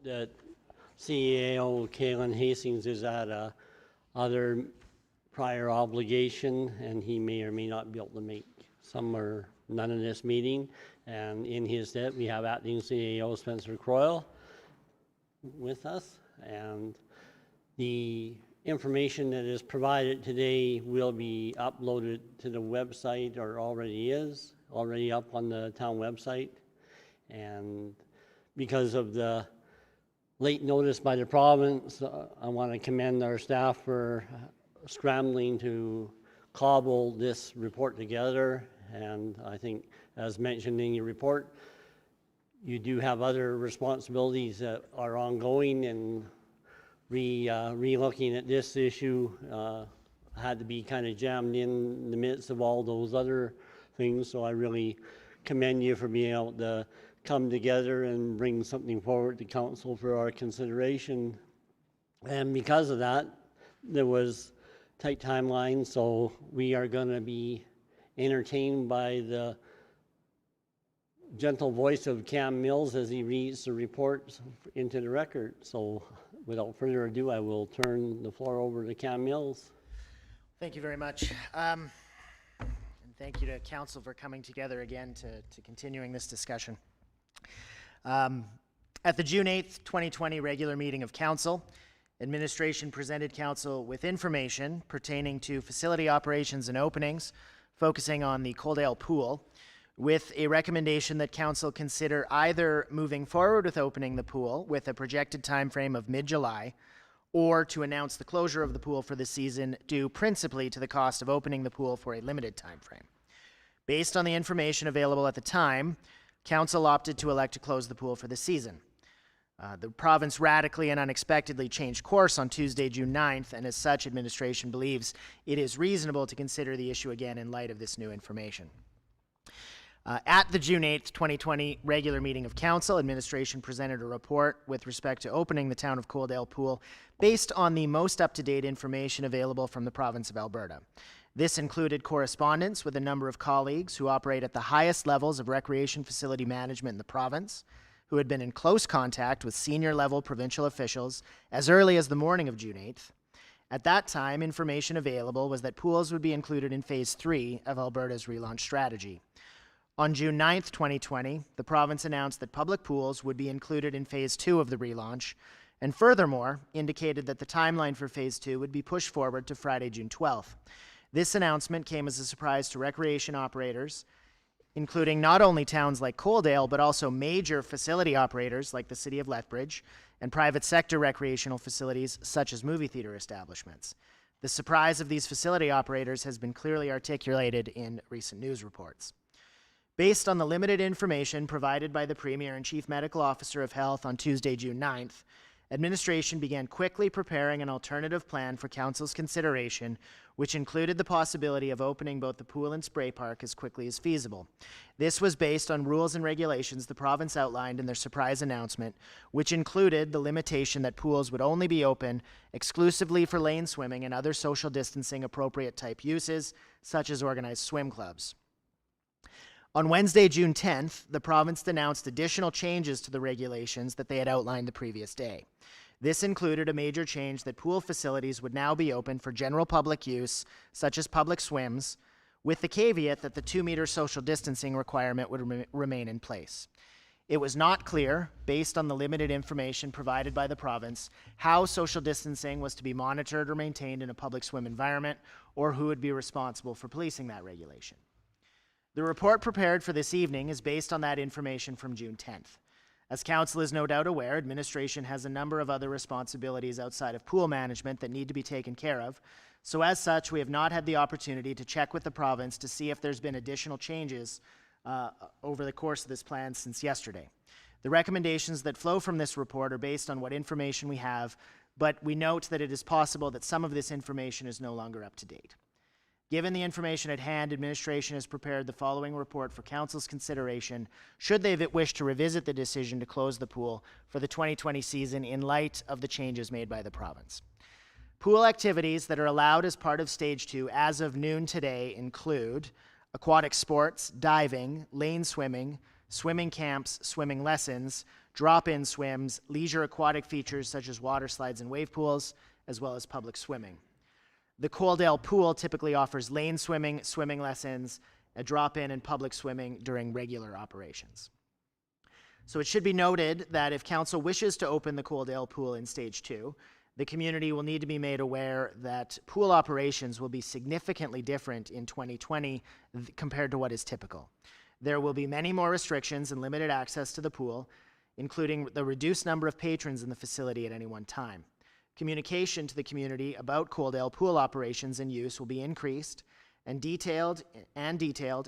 That CAO Kalen Hastings is at a other prior obligation, and he may or may not be able to make some or none of this meeting. And in his stead, we have acting CAO Spencer Croyle with us, and the information that is provided today will be uploaded to the website, or already is already up on the town website. And because of the late notice by the province, I want to commend our staff for scrambling to cobble this report together. And I think, as mentioned in your report, you do have other responsibilities that are ongoing, and re-looking at this issue had to be kind of jammed in the midst of all those other things. So I really commend you for being able to come together and bring something forward to council for our consideration. And because of that, there was tight timeline, so we are going to be entertained by the gentle voice of Cam Mills as he reads the report into the record. So without further ado, I will turn the floor over to Cam Mills. Thank you very much. And thank you to council for coming together again to continuing this discussion. At the June 8th, 2020 regular meeting of council, administration presented council with information pertaining to facility operations and openings, focusing on the Coaldale pool, with a recommendation that council consider either moving forward with opening the pool with a projected time frame of mid-July, or to announce the closure of the pool for the season due principally to the cost of opening the pool for a limited time frame. Based on the information available at the time, council opted to elect to close the pool for the season. The province radically and unexpectedly changed course on Tuesday, June 9th, and as such, administration believes it is reasonable to consider the issue again in light of this new information. At the June 8th, 2020 regular meeting of council, administration presented a report with respect to opening the town of Coaldale pool based on the most up-to-date information available from the province of Alberta. This included correspondence with a number of colleagues who operate at the highest levels of recreation facility management in the province, who had been in close contact with senior-level provincial officials as early as the morning of June 8th. At that time, information available was that pools would be included in Phase 3 of Alberta's relaunch strategy. On June 9th, 2020, the province announced that public pools would be included in Phase 2 of the relaunch, and furthermore indicated that the timeline for Phase 2 would be pushed forward to Friday, June 12th. This announcement came as a surprise to recreation operators, including not only towns like Coaldale, but also major facility operators like the City of Lethbridge and private sector recreational facilities such as movie theater establishments. The surprise of these facility operators has been clearly articulated in recent news reports. Based on the limited information provided by the Premier and Chief Medical Officer of Health on Tuesday, June 9th, administration began quickly preparing an alternative plan for council's consideration, which included the possibility of opening both the pool and spray park as quickly as feasible. This was based on rules and regulations the province outlined in their surprise announcement, which included the limitation that pools would only be open exclusively for lane swimming and other social distancing appropriate type uses, such as organized swim clubs. On Wednesday, June 10th, the province announced additional changes to the regulations that they had outlined the previous day. This included a major change that pool facilities would now be open for general public use, such as public swims, with the caveat that the 2-meter social distancing requirement would remain in place. It was not clear, based on the limited information provided by the province, how social distancing was to be monitored or maintained in a public swim environment, or who would be responsible for policing that regulation. The report prepared for this evening is based on that information from June 10th. As council is no doubt aware, administration has a number of other responsibilities outside of pool management that need to be taken care of. So as such, we have not had the opportunity to check with the province to see if there's been additional changes over the course of this plan since yesterday. The recommendations that flow from this report are based on what information we have, but we note that it is possible that some of this information is no longer up to date. Given the information at hand, administration has prepared the following report for council's consideration should they wish to revisit the decision to close the pool for the 2020 season in light of the changes made by the province. Pool activities that are allowed as part of Stage 2 as of noon today include aquatic sports, diving, lane swimming, swimming camps, swimming lessons, drop-in swims, leisure aquatic features such as water slides and wave pools, as well as public swimming. The Coaldale pool typically offers lane swimming, swimming lessons, a drop-in and public swimming during regular operations. So it should be noted that if council wishes to open the Coaldale pool in stage 2, the community will need to be made aware that pool operations will be significantly different in 2020 compared to what is typical. There will be many more restrictions and limited access to the pool, including the reduced number of patrons in the facility at any one time. Communication to the community about Coaldale pool operations and use will be increased and detailed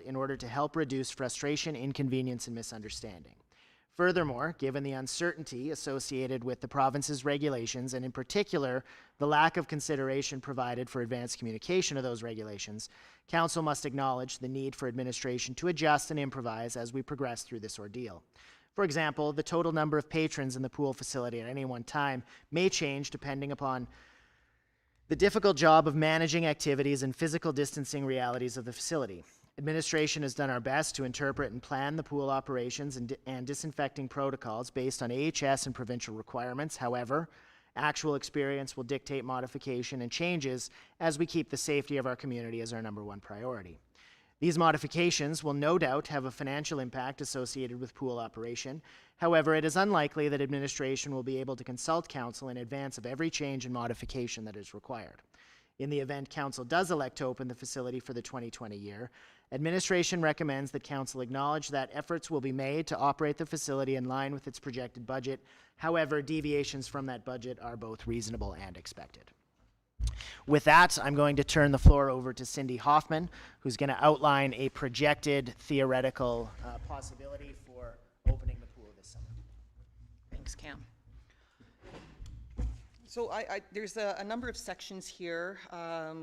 in order to help reduce frustration, inconvenience, and misunderstanding. Furthermore, given the uncertainty associated with the province's regulations, and in particular, the lack of consideration provided for advanced communication of those regulations, council must acknowledge the need for administration to adjust and improvise as we progress through this ordeal. For example, the total number of patrons in the pool facility at any one time may change depending upon the difficult job of managing activities and physical distancing realities of the facility. Administration has done our best to interpret and plan the pool operations and disinfecting protocols based on AHS and provincial requirements. However, actual experience will dictate modification and changes as we keep the safety of our community as our #1 priority. These modifications will no doubt have a financial impact associated with pool operation. However, it is unlikely that administration will be able to consult council in advance of every change and modification that is required. In the event council does elect to open the facility for the 2020 year, administration recommends that council acknowledge that efforts will be made to operate the facility in line with its projected budget. However, deviations from that budget are both reasonable and expected. With that, I'm going to turn the floor over to Cindy Hoffman, who's going to outline a projected theoretical possibility for opening the pool this summer. Thanks, Cam. So there's a number of sections here.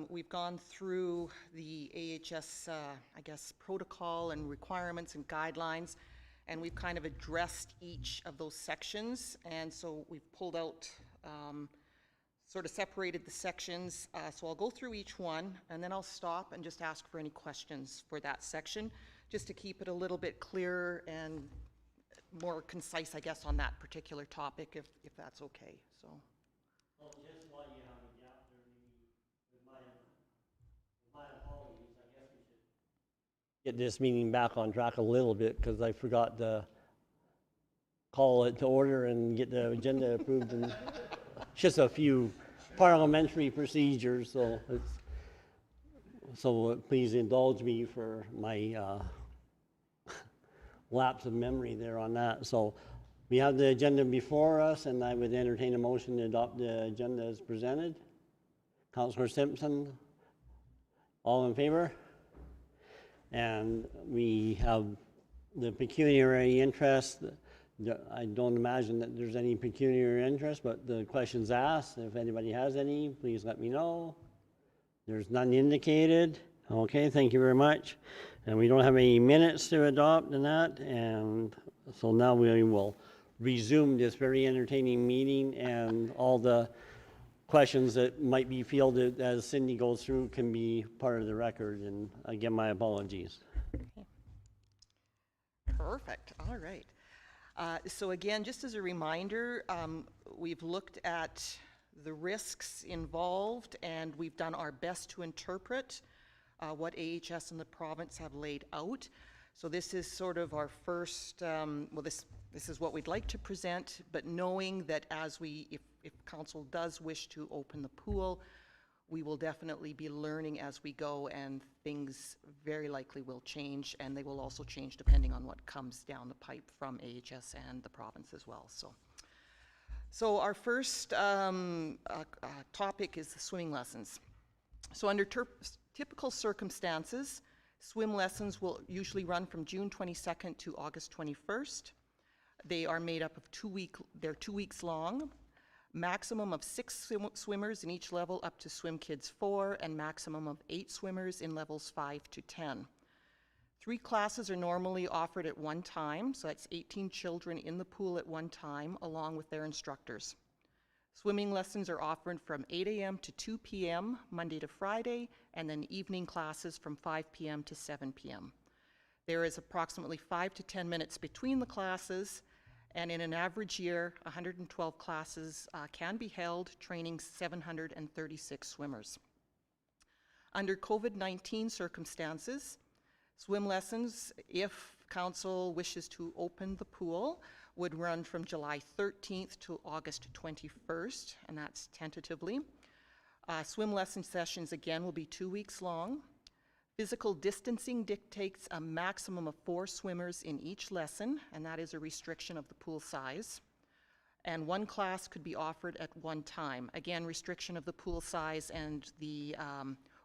We've gone through the AHS, I guess, protocol and requirements and guidelines, and we've kind of addressed each of those sections. And so we've pulled out, sort of separated the sections. So I'll go through each one, and then I'll stop and just ask for any questions for that section, just to keep it a little bit clearer and more concise, I guess, on that particular topic, if that's okay. So. Well, just while you have a gap there, maybe with my apologies, I guess we should get this meeting back on track a little bit, because I forgot to call it to order and get the agenda approved, and just a few parliamentary procedures, so please indulge me for my lapse of memory there on that. So we have the agenda before us, and I would entertain a motion to adopt the agenda as presented. Councillor Simpson, all in favor? And we have the pecuniary interest. I don't imagine that there's any pecuniary interest, but the question's asked. If anybody has any, please let me know. There's none indicated. Okay, thank you very much. And we don't have any minutes to adopt in that, and so now we will resume this very entertaining meeting, and all the questions that might be fielded as Cindy goes through can be part of the record, and again, my apologies. Okay. Perfect. All right. So again, just as a reminder, we've looked at the risks involved, and we've done our best to interpret what AHS and the province have laid out. So this is sort of our first, well, this is what we'd like to present, but knowing that as if council does wish to open the pool, we will definitely be learning as we go, and things very likely will change, and they will also change depending on what comes down the pipe from AHS and the province as well. So our first topic is the swimming lessons. So under typical circumstances, swim lessons will usually run from June 22nd to August 21st. They are made up of they're 2 weeks long, maximum of 6 swimmers in each level up to Swim Kids 4, and maximum of 8 swimmers in levels 5 to 10. 3 classes are normally offered at one time, so that's 18 children in the pool at one time, along with their instructors. Swimming lessons are offered from 8 a.m. to 2 p.m. Monday to Friday, and then evening classes from 5 p.m. to 7 p.m. There is approximately 5 to 10 minutes between the classes, and in an average year, 112 classes can be held, training 736 swimmers. Under COVID-19 circumstances, swim lessons, if council wishes to open the pool, would run from July 13th to August 21st, and that's tentatively. Swim lesson sessions, again, will be 2 weeks long. Physical distancing dictates a maximum of 4 swimmers in each lesson, and that is a restriction of the pool size. And 1 class could be offered at one time. Again, restriction of the pool size and the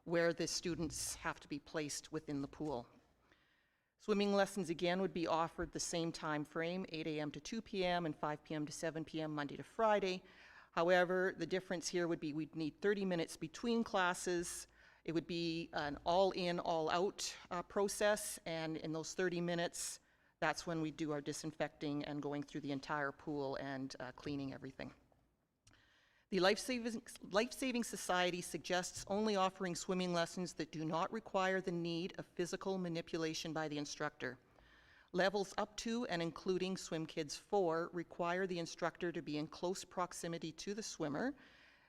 where the students have to be placed within the pool. Swimming lessons, again, would be offered the same time frame, 8 a.m. to 2 p.m. and 5 p.m. to 7 p.m. Monday to Friday. However, the difference here would be we'd need 30 minutes between classes. It would be an all-in, all-out process, and in those 30 minutes, that's when we do our disinfecting and going through the entire pool and cleaning everything. The Life-Saving Society suggests only offering swimming lessons that do not require the need of physical manipulation by the instructor. Levels up to and including Swim Kids 4 require the instructor to be in close proximity to the swimmer,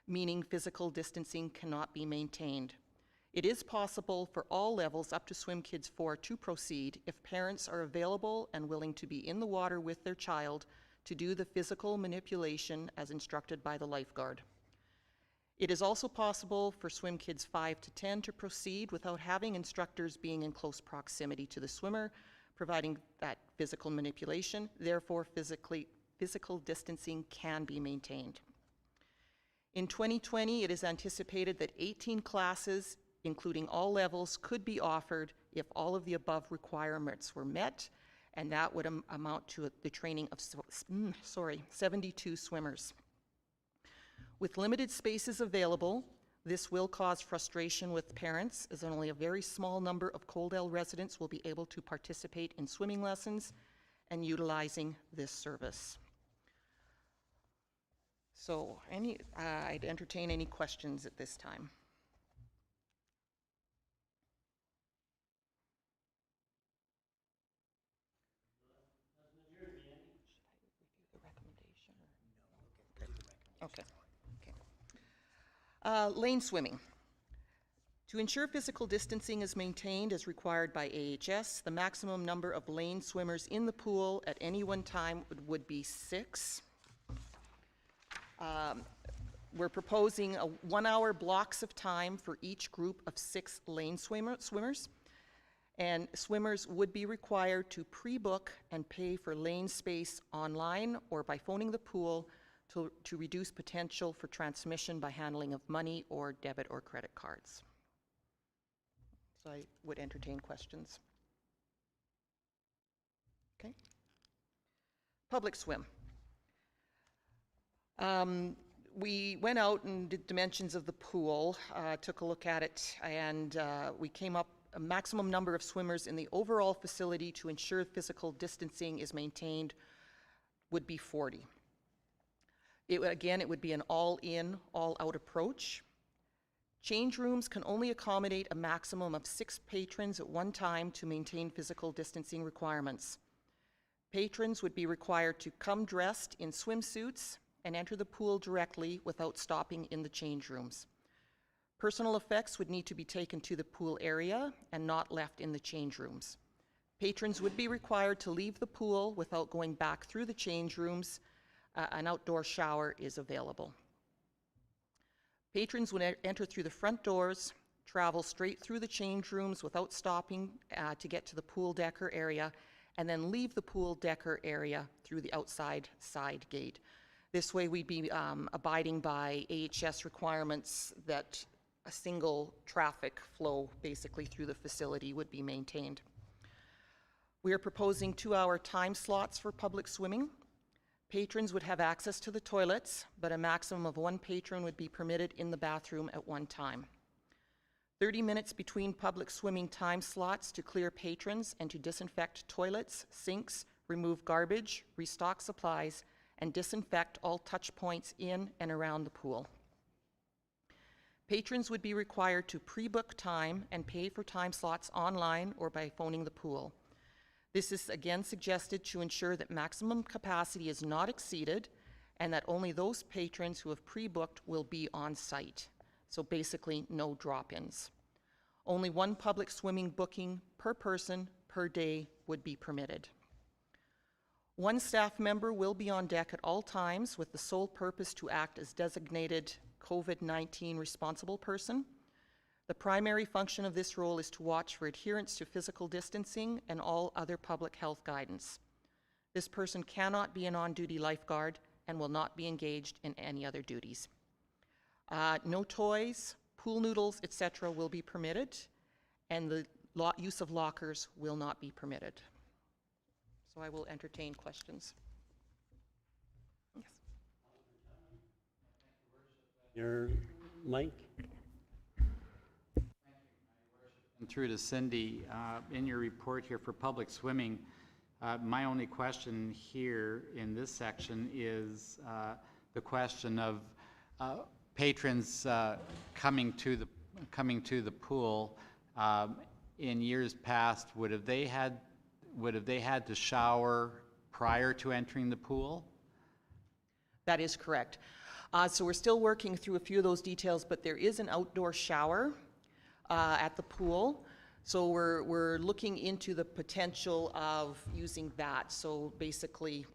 meaning physical distancing cannot be maintained. It is possible for all levels up to Swim Kids 4 to proceed if parents are available and willing to be in the water with their child to do the physical manipulation as instructed by the lifeguard. It is also possible for Swim Kids 5 to 10 to proceed without having instructors being in close proximity to the swimmer, providing that physical manipulation. Therefore, physical distancing can be maintained. In 2020, it is anticipated that 18 classes, including all levels, could be offered if all of the above requirements were met, and that would amount to the training of 72 swimmers. With limited spaces available, this will cause frustration with parents, as only a very small number of Coaldale residents will be able to participate in swimming lessons and utilizing this service. So I'd entertain any questions at this time. Okay. Lane swimming. To ensure physical distancing is maintained as required by AHS, the maximum number of lane swimmers in the pool at any one time would be 6. We're proposing 1-hour blocks of time for each group of 6 lane swimmers. And swimmers would be required to pre-book and pay for lane space online or by phoning the pool to reduce potential for transmission by handling of money or debit or credit cards. So I would entertain questions. Okay. Public swim. We went out and did dimensions of the pool, took a look at it, and we came up a maximum number of swimmers in the overall facility to ensure physical distancing is maintained would be 40. Again, it would be an all-in, all-out approach. Change rooms can only accommodate a maximum of 6 patrons at one time to maintain physical distancing requirements. Patrons would be required to come dressed in swimsuits and enter the pool directly without stopping in the change rooms. Personal effects would need to be taken to the pool area and not left in the change rooms. Patrons would be required to leave the pool without going back through the change rooms. An outdoor shower is available. Patrons would enter through the front doors, travel straight through the change rooms without stopping to get to the pool decker area, and then leave the pool decker area through the outside side gate. This way we'd be abiding by AHS requirements that a single traffic flow basically through the facility would be maintained. We are proposing 2-hour time slots for public swimming. Patrons would have access to the toilets, but a maximum of 1 patron would be permitted in the bathroom at one time. 30 minutes between public swimming time slots to clear patrons and to disinfect toilets, sinks, remove garbage, restock supplies, and disinfect all touch points in and around the pool. Patrons would be required to pre-book time and pay for time slots online or by phoning the pool. This is again suggested to ensure that maximum capacity is not exceeded and that only those patrons who have pre-booked will be on site. So basically, no drop-ins. Only one public swimming booking per person per day would be permitted. One staff member will be on deck at all times with the sole purpose to act as designated COVID-19 responsible person. The primary function of this role is to watch for adherence to physical distancing and all other public health guidance. This person cannot be an on-duty lifeguard and will not be engaged in any other duties. No toys, pool noodles, etc. will be permitted, and the use of lockers will not be permitted. So I will entertain questions. Yes. Your mic? And through to Cindy, in your report here for public swimming, my only question here in this section is the question of patrons coming to the pool. In years past, would have they had to shower prior to entering the pool? That is correct. So we're still working through a few of those details, but there is an outdoor shower at the pool. So we're looking into the potential of using that. So basically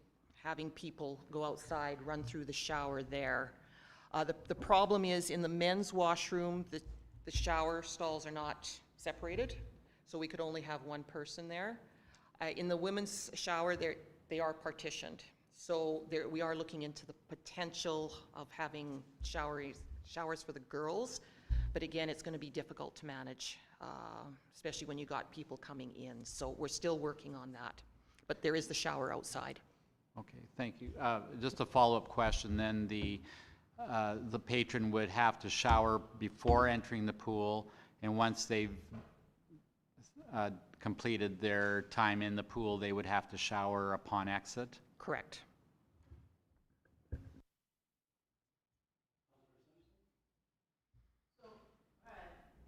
having people go outside, run through the shower there. The problem is in the men's washroom, the shower stalls are not separated, so we could only have one person there. In the women's shower, they are partitioned. So we are looking into the potential of having showers for the girls, but again, it's going to be difficult to manage, especially when you got people coming in. So we're still working on that, but there is the shower outside. Okay, thank you. Just a follow-up question then. The patron would have to shower before entering the pool, and once they've completed their time in the pool, they would have to shower upon exit? Correct.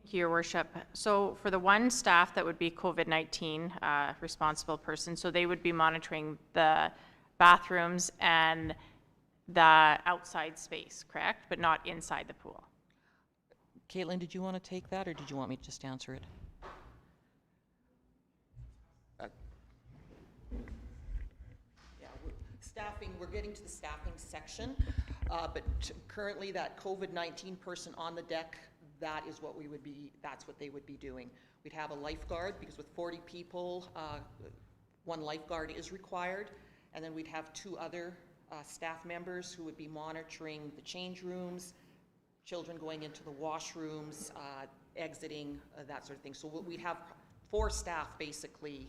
Thank you, Your Worship. So for the one staff that would be COVID-19 responsible person, so they would be monitoring the bathrooms and the outside space, correct? But not inside the pool. Caitlin, did you want to take that, or did you want me to just answer it? Yeah, staffing, we're getting to the staffing section, but currently that COVID-19 person on the deck, that is what that's what they would be doing. We'd have a lifeguard, because with 40 people, one lifeguard is required, and then we'd have two other staff members who would be monitoring the change rooms, children going into the washrooms, exiting, that sort of thing. So we'd have 4 staff basically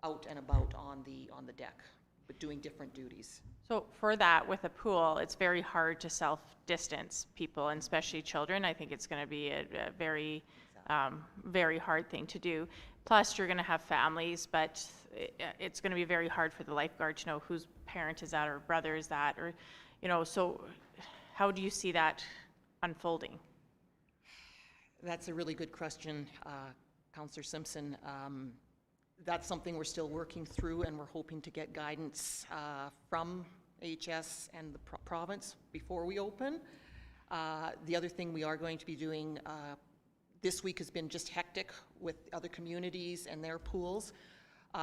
out and about on the deck, but doing different duties. So for that, with a pool, it's very hard to self-distance people, and especially children. I think it's going to be a very, very hard thing to do. Plus, you're going to have families, but it's going to be very hard for the lifeguard to know whose parent is that or brother is that, or, you know, so how do you see that unfolding? That's a really good question, Councillor Simpson. That's something we're still working through, and we're hoping to get guidance from AHS and the province before we open. The other thing we are going to be doing this week has been just hectic with other communities and their pools.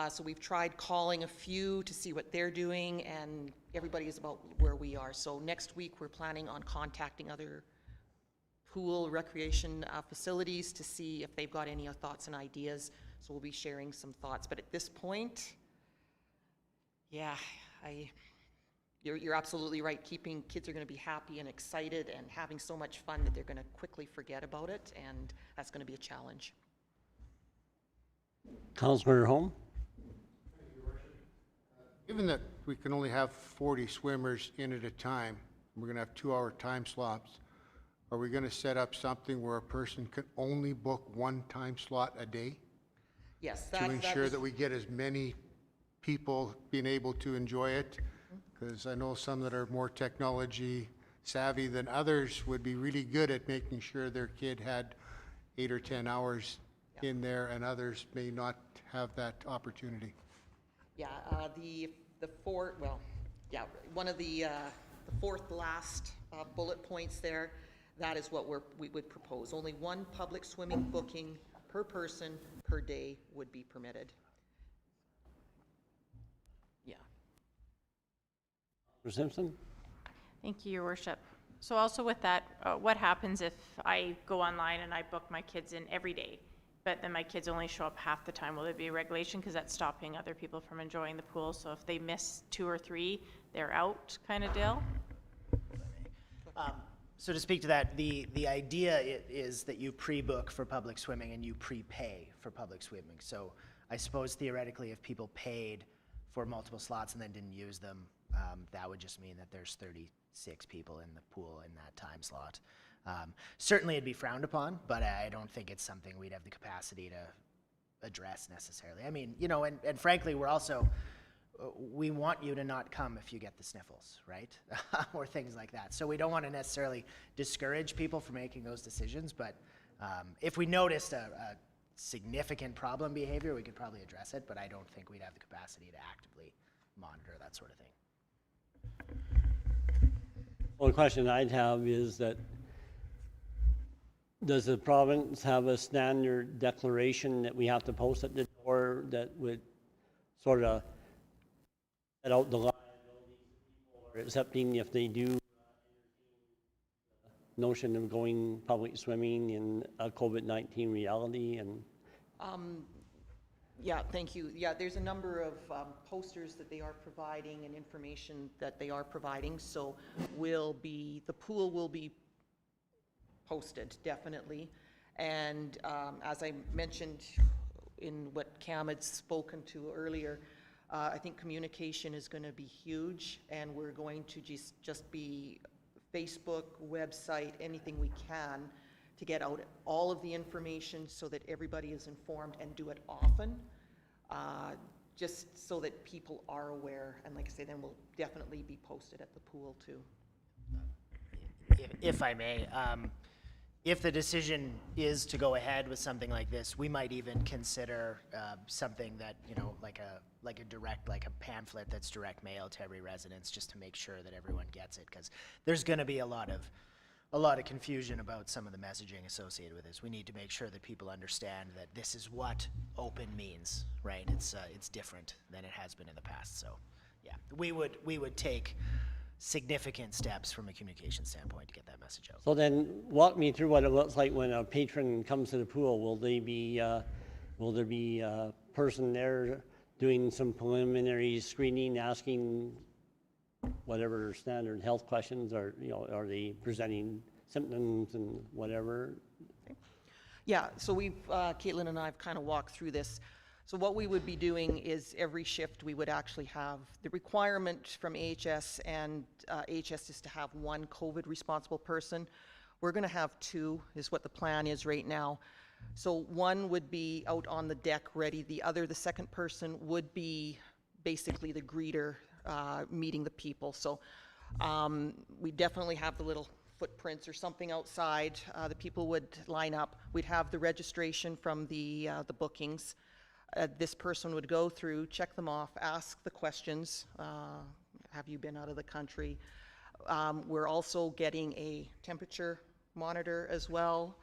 So we've tried calling a few to see what they're doing, and everybody is about where we are. So next week we're planning on contacting other pool recreation facilities to see if they've got any thoughts and ideas. So we'll be sharing some thoughts. But at this point, yeah, you're absolutely right. Kids are going to be happy and excited and having so much fun that they're going to quickly forget about it, and that's going to be a challenge. Councillor Home? Given that we can only have 40 swimmers in at a time, we're going to have 2-hour time slots, are we going to set up something where a person can only book 1 time slot a day? Yes, To ensure that we get as many people being able to enjoy it? Because I know some that are more technology savvy than others would be really good at making sure their kid had 8 or 10 hours in there, and others may not have that opportunity. Yeah, one of the fourth last bullet points there, that is what we would propose. Only one public swimming booking per person per day would be permitted. Yeah. Mr. Simpson? Thank you, Your Worship. So also with that, what happens if I go online and I book my kids in every day, but then my kids only show up half the time? Will there be a regulation? Because that's stopping other people from enjoying the pool. So if they miss 2 or 3, they're out kind of deal? So to speak to that, the idea is that you pre-book for public swimming and you prepay for public swimming. So I suppose theoretically, if people paid for multiple slots and then didn't use them, that would just mean that there's 36 people in the pool in that time slot. Certainly it'd be frowned upon, but I don't think it's something we'd have the capacity to address necessarily. I mean, you know, and frankly, we're also, we want you to not come if you get the sniffles, right? Or things like that. So we don't want to necessarily discourage people from making those decisions, but if we noticed a significant problem behavior, we could probably address it, but I don't think we'd have the capacity to actively monitor that sort of thing. Well, the question I'd have is that, does the province have a standard declaration that we have to post at the door that would sort of set out the liabilities of people are accepting if they do notion of going public swimming in a COVID-19 reality? And Yeah, thank you. Yeah, there's a number of posters that they are providing and information that they are providing. So the pool will be posted, definitely. And as I mentioned in what Cam had spoken to earlier, I think communication is going to be huge, and we're going to just be Facebook, website, anything we can to get out all of the information so that everybody is informed, and do it often, just so that people are aware. And like I say, then we'll definitely be posted at the pool too. If I may, if the decision is to go ahead with something like this, we might even consider something that, you know, like a pamphlet that's direct mail to every residence, just to make sure that everyone gets it, because there's going to be a lot of confusion about some of the messaging associated with this. We need to make sure that people understand that this is what open means, right? It's different than it has been in the past. So, yeah, we would take significant steps from a communication standpoint to get that message out. so then walk me through what it looks like when a patron comes to the pool. Will there be a person there doing some preliminary screening, asking whatever standard health questions, or, you know, are they presenting symptoms and whatever? Yeah, so Caitlin and I have kind of walked through this. So what we would be doing is every shift we would actually have the requirement from AHS, and AHS is to have one COVID responsible person. We're going to have 2 is what the plan is right now. So one would be out on the deck ready. The second person would be basically the greeter, meeting the people. So we definitely have the little footprints or something outside. The people would line up. We'd have the registration from the bookings. This person would go through, check them off, ask the questions. Have you been out of the country? We're also getting a temperature monitor as well.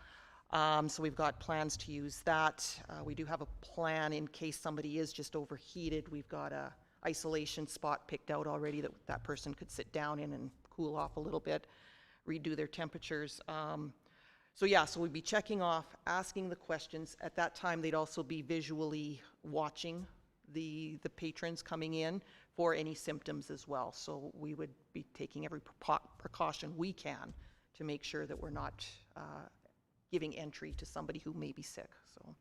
So we've got plans to use that. We do have a plan in case somebody is just overheated. We've got a isolation spot picked out already that person could sit down in and cool off a little bit, redo their temperatures. So yeah, so we'd be checking off, asking the questions. At that time, they'd also be visually watching the patrons coming in for any symptoms as well. So we would be taking every precaution we can to make sure that we're not giving entry to somebody who may be sick. So.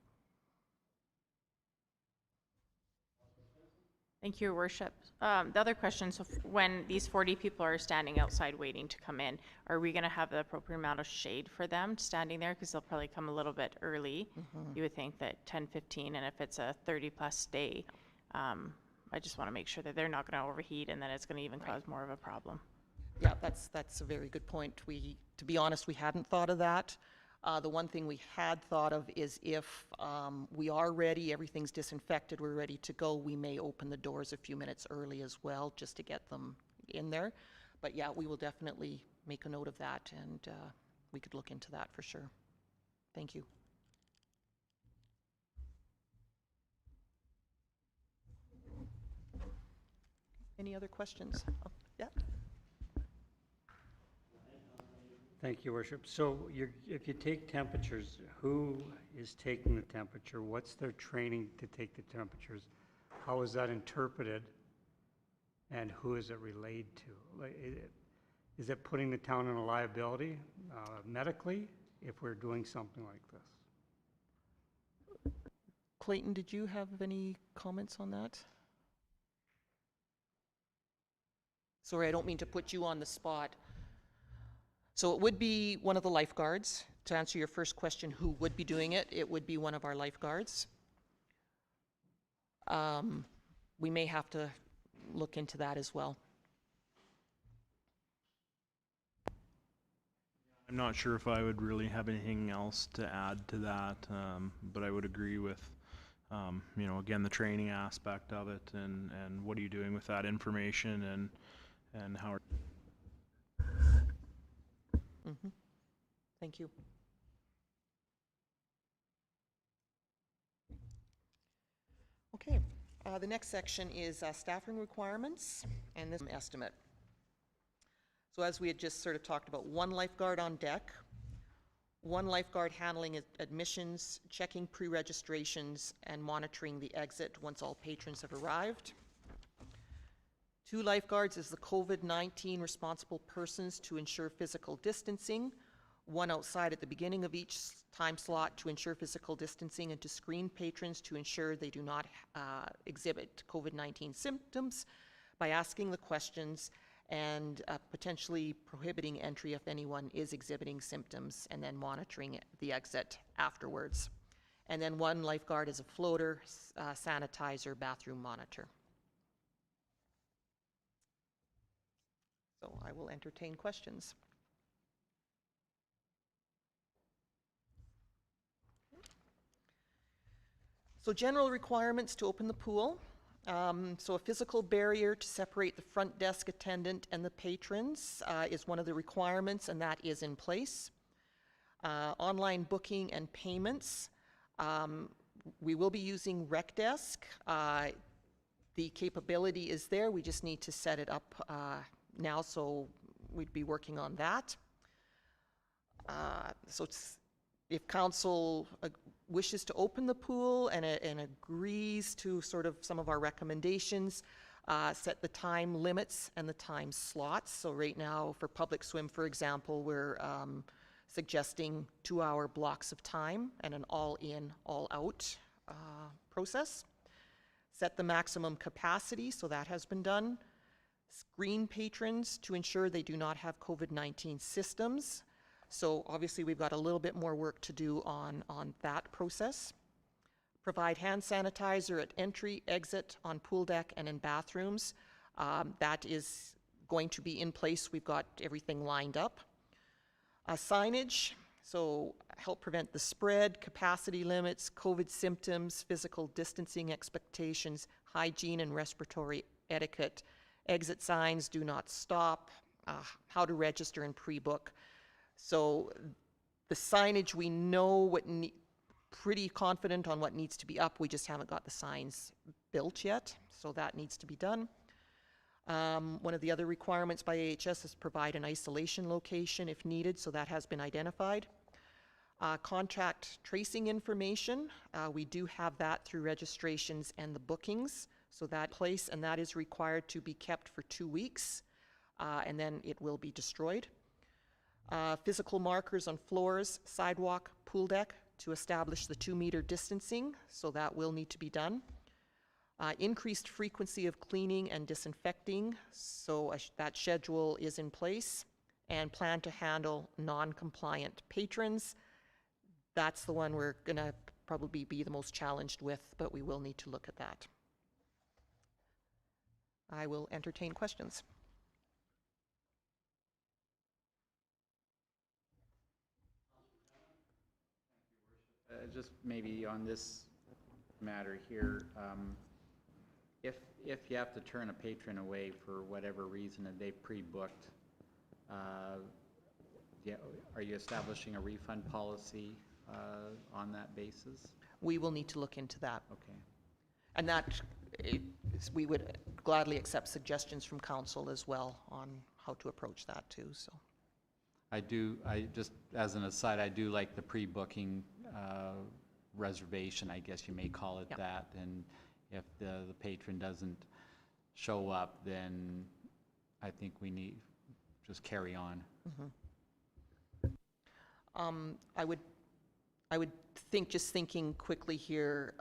Thank you, Your Worship. The other question, so when these 40 people are standing outside waiting to come in, are we going to have the appropriate amount of shade for them standing there? Because they'll probably come a little bit early. You would think that 10, 15, and if it's a 30-plus day, I just want to make sure that they're not going to overheat, and then it's going to even cause more of a problem. Yeah, that's a very good point. To be honest, we hadn't thought of that. The one thing we had thought of is if we are ready, everything's disinfected, we're ready to go, we may open the doors a few minutes early as well, just to get them in there. But yeah, we will definitely make a note of that, and we could look into that for sure. Thank you. Any other questions? Oh, yeah. Thank you, Worship. So if you take temperatures, who is taking the temperature? What's their training to take the temperatures? How is that interpreted? And who is it relayed to? Like, is it putting the town in a liability medically if we're doing something like this? Clayton, did you have any comments on that? Sorry, I don't mean to put you on the spot. So it would be one of the lifeguards. To answer your first question, who would be doing it, it would be one of our lifeguards. We may have to look into that as well. I'm not sure if I would really have anything else to add to that, but I would agree with, you know, again, the training aspect of it, and what are you doing with that information, and how. Mm-hmm. Thank you. Okay, the next section is staffing requirements and this estimate. So as we had just sort of talked about, one lifeguard on deck, one lifeguard handling admissions, checking pre-registrations, and monitoring the exit once all patrons have arrived. 2 lifeguards as the COVID-19 responsible persons to ensure physical distancing, 1 outside at the beginning of each time slot to ensure physical distancing and to screen patrons to ensure they do not exhibit COVID-19 symptoms by asking the questions and potentially prohibiting entry if anyone is exhibiting symptoms, and then monitoring the exit afterwards. And then 1 lifeguard as a floater, sanitizer, bathroom monitor. So I will entertain questions. So general requirements to open the pool. So a physical barrier to separate the front desk attendant and the patrons is one of the requirements, and that is in place. Online booking and payments. We will be using RecDesk. The capability is there. We just need to set it up now, so we'd be working on that. So if council wishes to open the pool and agrees to sort of some of our recommendations, set the time limits and the time slots. So right now for public swim, for example, we're suggesting 2-hour blocks of time and an all-in, all-out process. Set the maximum capacity, so that has been done. Screen patrons to ensure they do not have COVID-19 systems. So obviously we've got a little bit more work to do on that process. Provide hand sanitizer at entry, exit, on pool deck, and in bathrooms. That is going to be in place. We've got everything lined up. Signage, so help prevent the spread, capacity limits, COVID symptoms, physical distancing expectations, hygiene and respiratory etiquette, exit signs, do not stop, how to register and pre-book. So the signage, we know pretty confident on what needs to be up. We just haven't got the signs built yet, so that needs to be done. One of the other requirements by AHS is provide an isolation location if needed, so that has been identified. Contact tracing information, we do have that through registrations and the bookings, so that place, and that is required to be kept for 2 weeks, and then it will be destroyed. Physical markers on floors, sidewalk, pool deck to establish the 2-meter distancing, so that will need to be done. Increased frequency of cleaning and disinfecting, so that schedule is in place, and plan to handle non-compliant patrons. That's the one we're going to probably be the most challenged with, but we will need to look at that. I will entertain questions. just maybe on this matter here, if you have to turn a patron away for whatever reason and they've pre-booked, yeah, are you establishing a refund policy on that basis? We will need to look into that. Okay. And that, we would gladly accept suggestions from council as well on how to approach that too, so. I just, as an aside, I do like the pre-booking reservation, I guess you may call it Yep. that. And if the patron doesn't show up, then I think we need, just carry on. I would think, just thinking quickly here,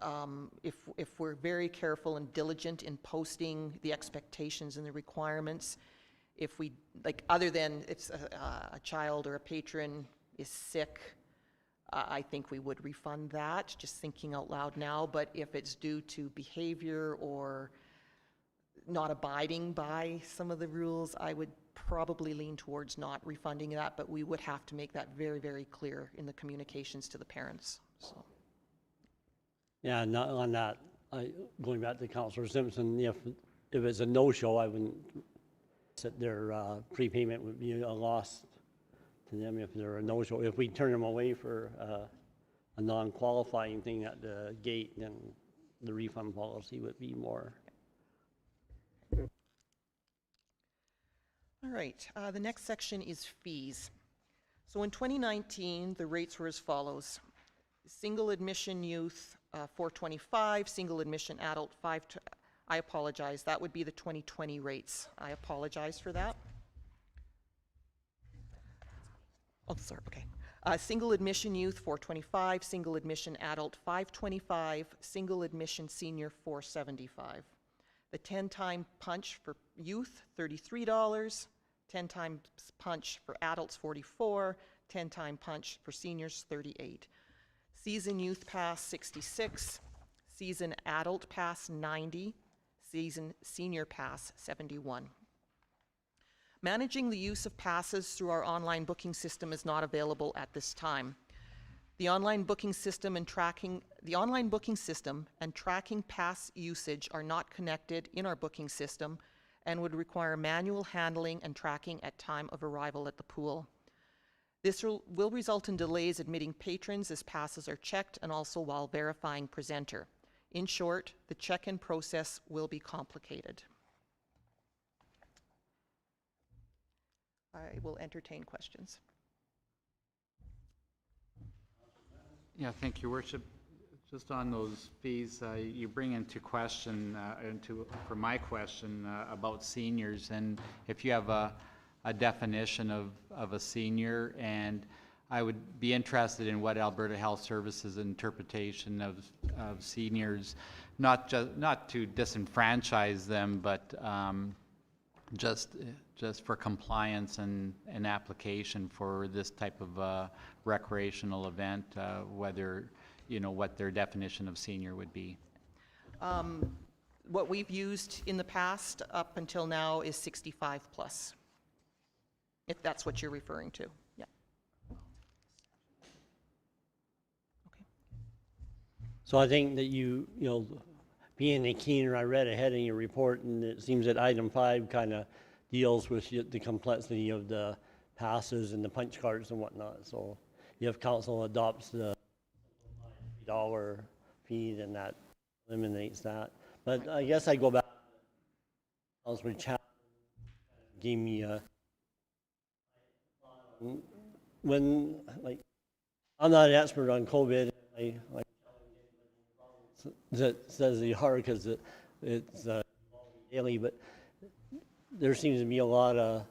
if we're very careful and diligent in posting the expectations and the requirements, if we, like, other than if a child or a patron is sick, I think we would refund that, just thinking out loud now. But if it's due to behavior or not abiding by some of the rules, I would probably lean towards not refunding that, but we would have to make that very, very clear in the communications to the parents, so. Yeah, not on that, going back to Councillor Simpson, if it's a no-show, I wouldn't, that their prepayment would be a loss to them if they're a no-show. If we turn them away for a non-qualifying thing at the gate, then the refund policy would be more. All right, the next section is fees. So in 2019, the rates were as follows. Single admission youth, $425, single admission adult, I apologize, that would be the 2020 rates. I apologize for that. Oh, sorry, okay. Single admission youth, $425, single admission adult, $525, single admission senior, $475. The 10-time punch for youth, $33, 10-time punch for adults, $44, 10-time punch for seniors, $38. Season youth pass, $66, season adult pass, $90, season senior pass, $71. Managing the use of passes through our online booking system is not available at this time. The online booking system and tracking pass usage are not connected in our booking system and would require manual handling and tracking at time of arrival at the pool. This will result in delays admitting patrons as passes are checked and also while verifying presenter. In short, the check-in process will be complicated. I will entertain questions. Yeah, thank you, Worship. Just on those fees, you bring into question, for my question about seniors, and if you have a definition of a senior, and I would be interested in what Alberta Health Services interpretation of seniors, not to disenfranchise them, but just for compliance and application for this type of recreational event, whether, you know, what their definition of senior would be. What we've used in the past up until now is 65 plus, if that's what you're referring to. Yeah. Okay. So I think that you know, being a keener, I read ahead in your report, and it seems that item 5 kind of deals with the complexity of the passes and the punch cards and whatnot. So if council adopts the $3 fee, then that eliminates that. But I guess I go back, Councilor Chapman gave me a, when, like, I'm not an expert on COVID, that says the hard because it's daily, but there seems to be a lot of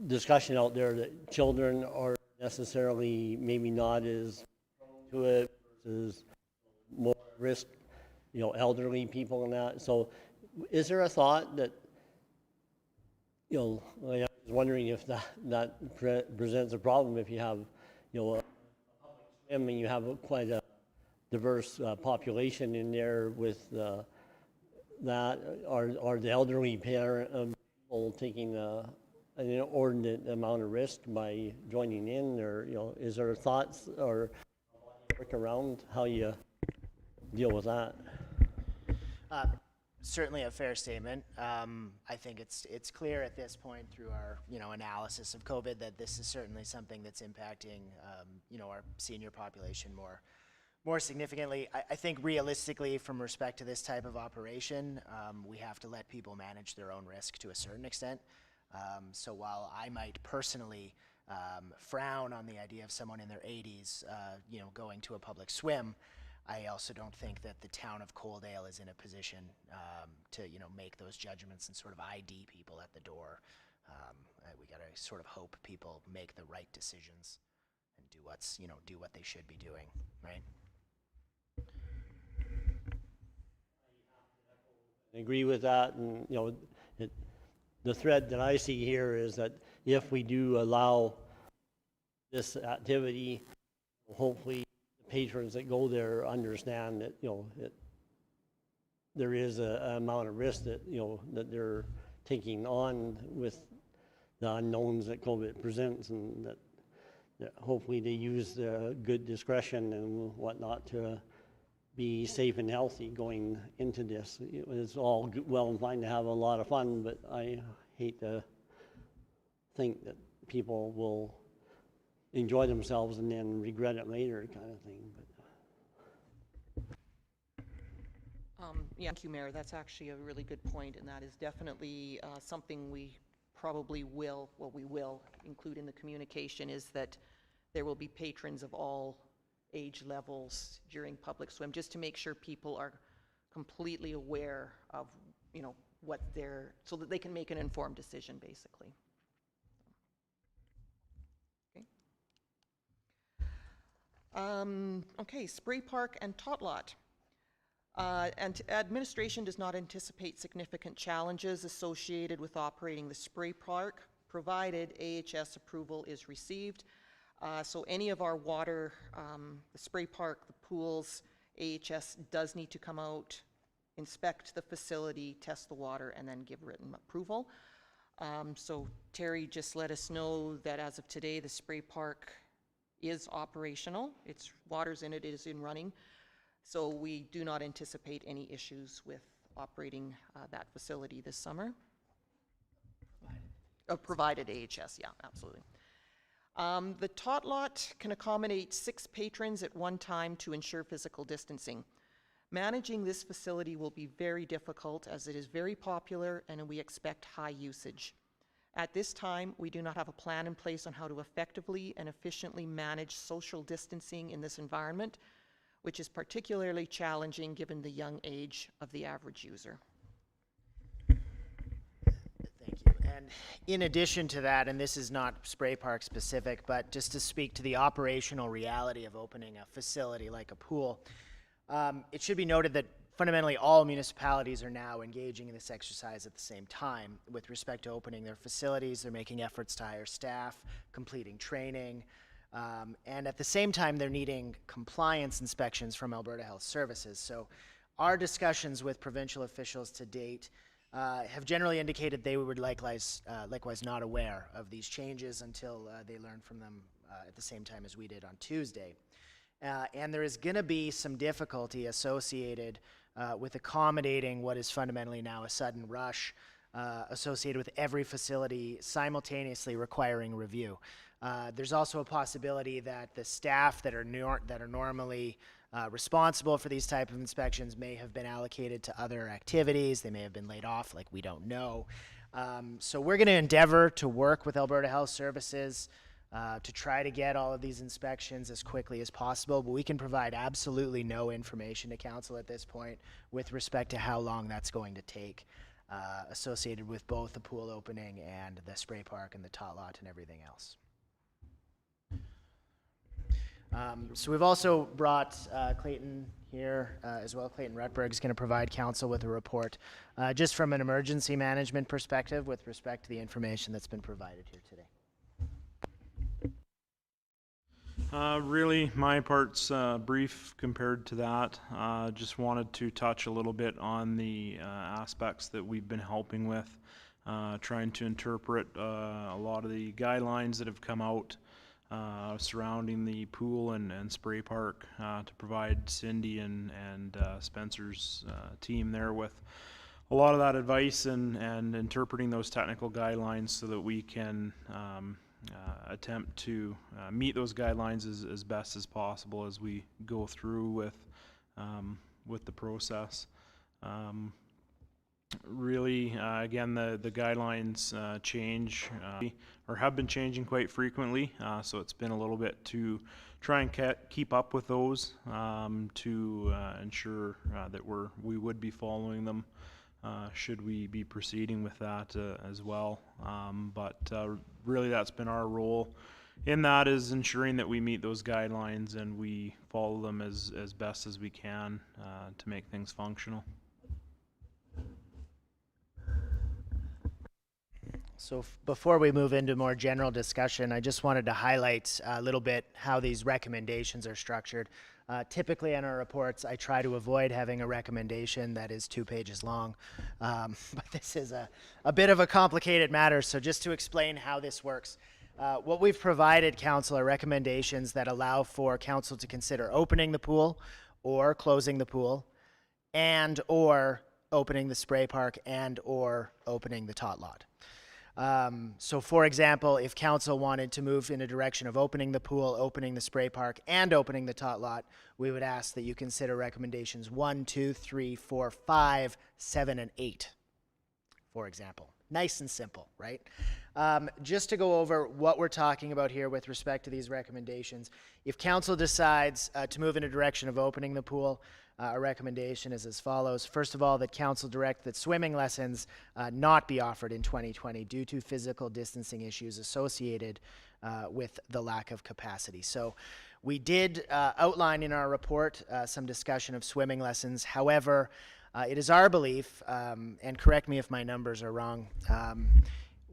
discussion out there that children are necessarily maybe not as to it versus more risk, you know, elderly people and that. So is there a thought that, you know, I was wondering if that presents a problem if you have, you know, a public swim and you have quite a diverse population in there with that, are the elderly people taking an inordinate amount of risk by joining in, or, you know, is there thoughts or work around how you deal with that. Certainly a fair statement. I think it's clear at this point through our, analysis of COVID that this is certainly something that's impacting, our senior population more significantly. I think realistically, from respect to this type of operation, we have to let people manage their own risk to a certain extent. So while I might personally frown on the idea of someone in their 80s, going to a public swim, I also don't think that the town of Coaldale is in a position to, make those judgments and sort of ID people at the door. We got to sort of hope people make the right decisions and do what they should be doing, right? I agree with that, and, the thread that I see here is that if we do allow this activity, hopefully the patrons that go there understand that, there is a amount of risk that, that they're taking on with the unknowns that COVID presents, and that hopefully they use the good discretion and whatnot to be safe and healthy going into this. It's all well and fine to have a lot of fun, but I hate to think that people will enjoy themselves and then regret it later, kind of thing. But yeah, thank you, Mayor. That's actually a really good point, and that is definitely something we will include in the communication, is that there will be patrons of all age levels during public swim, just to make sure people are completely aware of, what so that they can make an informed decision, basically. Okay. Okay, spray park and tot lot. And administration does not anticipate significant challenges associated with operating the spray park, provided AHS approval is received. So any of our water, the spray park, the pools, AHS does need to come out, inspect the facility, test the water, and then give written approval. So Terry just let us know that as of today, the spray park is operational. Its water's in it, it is in running. So we do not anticipate any issues with operating that facility this summer. Provided AHS, yeah, absolutely. The tot lot can accommodate 6 patrons at one time to ensure physical distancing. Managing this facility will be very difficult, as it is very popular and we expect high usage. At this time, we do not have a plan in place on how to effectively and efficiently manage social distancing in this environment, which is particularly challenging given the young age of the average user. Thank you. And in addition to that, and this is not spray park specific, but just to speak to the operational reality of opening a facility like a pool, it should be noted that fundamentally all municipalities are now engaging in this exercise at the same time with respect to opening their facilities. They're making efforts to hire staff, completing training, and at the same time they're needing compliance inspections from Alberta Health Services. So our discussions with provincial officials to date have generally indicated they would likewise not aware of these changes until they learned from them at the same time as we did on Tuesday. And there is going to be some difficulty associated with accommodating what is fundamentally now a sudden rush associated with every facility simultaneously requiring review. There's also a possibility that the staff that are normally responsible for these type of inspections may have been allocated to other activities. They may have been laid off, like we don't know. So we're going to endeavor to work with Alberta Health Services to try to get all of these inspections as quickly as possible, but we can provide absolutely no information to council at this point with respect to how long that's going to take, associated with both the pool opening and the spray park and the tot lot and everything else. So we've also brought Clayton here as well. Clayton Rutberg is going to provide council with a report just from an emergency management perspective with respect to the information that's been provided here today. Really, my part's brief compared to that. Just wanted to touch a little bit on the aspects that we've been helping with, trying to interpret a lot of the guidelines that have come out surrounding the pool and spray park to provide Cindy and Spencer's team there with a lot of that advice and interpreting those technical guidelines so that we can attempt to meet those guidelines as best as possible as we go through with the process. Really, again, the guidelines change or have been changing quite frequently, so it's been a little bit to try and keep up with those to ensure that we would be following them should we be proceeding with that as well. But really that's been our role in that, is ensuring that we meet those guidelines and we follow them as best as we can to make things functional. So before we move into more general discussion, I just wanted to highlight a little bit how these recommendations are structured. Typically in our reports, I try to avoid having a recommendation that is 2 pages long, but this is a bit of a complicated matter. So just to explain how this works, what we've provided council are recommendations that allow for council to consider opening the pool or closing the pool, and or opening the spray park, and or opening the tot lot. So for example, if council wanted to move in a direction of opening the pool, opening the spray park, and opening the tot lot, we would ask that you consider recommendations 1, 2, 3, 4, 5, 7, and 8, for example. Nice and simple, right? Just to go over what we're talking about here with respect to these recommendations, if council decides to move in a direction of opening the pool, our recommendation is as follows. First of all, that council direct that swimming lessons not be offered in 2020 due to physical distancing issues associated with the lack of capacity. So we did outline in our report some discussion of swimming lessons. However, it is our belief, and correct me if my numbers are wrong,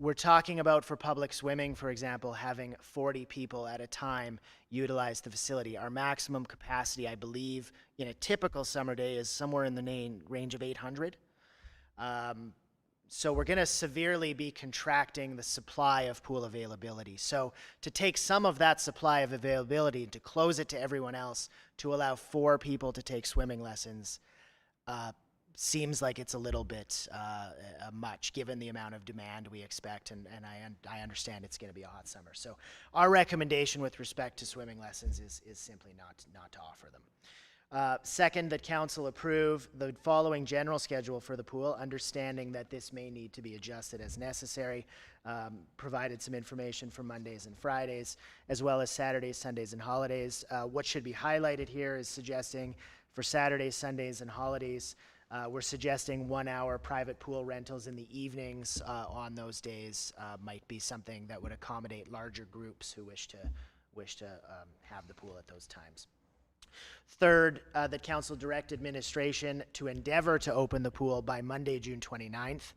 we're talking about, for public swimming, for example, having 40 people at a time utilize the facility. Our maximum capacity, I believe, in a typical summer day is somewhere in the range of 800. So we're going to severely be contracting the supply of pool availability. So to take some of that supply of availability and to close it to everyone else to allow 4 people to take swimming lessons seems like it's a little bit much given the amount of demand we expect, and I understand it's going to be a hot summer. So our recommendation with respect to swimming lessons is simply not to offer them. Second, that council approve the following general schedule for the pool, understanding that this may need to be adjusted as necessary. Provided some information for Mondays and Fridays, as well as Saturdays, Sundays, and holidays. What should be highlighted here is suggesting for Saturdays, Sundays, and holidays, we're suggesting 1 hour private pool rentals in the evenings on those days might be something that would accommodate larger groups who wish to have the pool at those times. Third, that council direct administration to endeavor to open the pool by Monday, June 29th,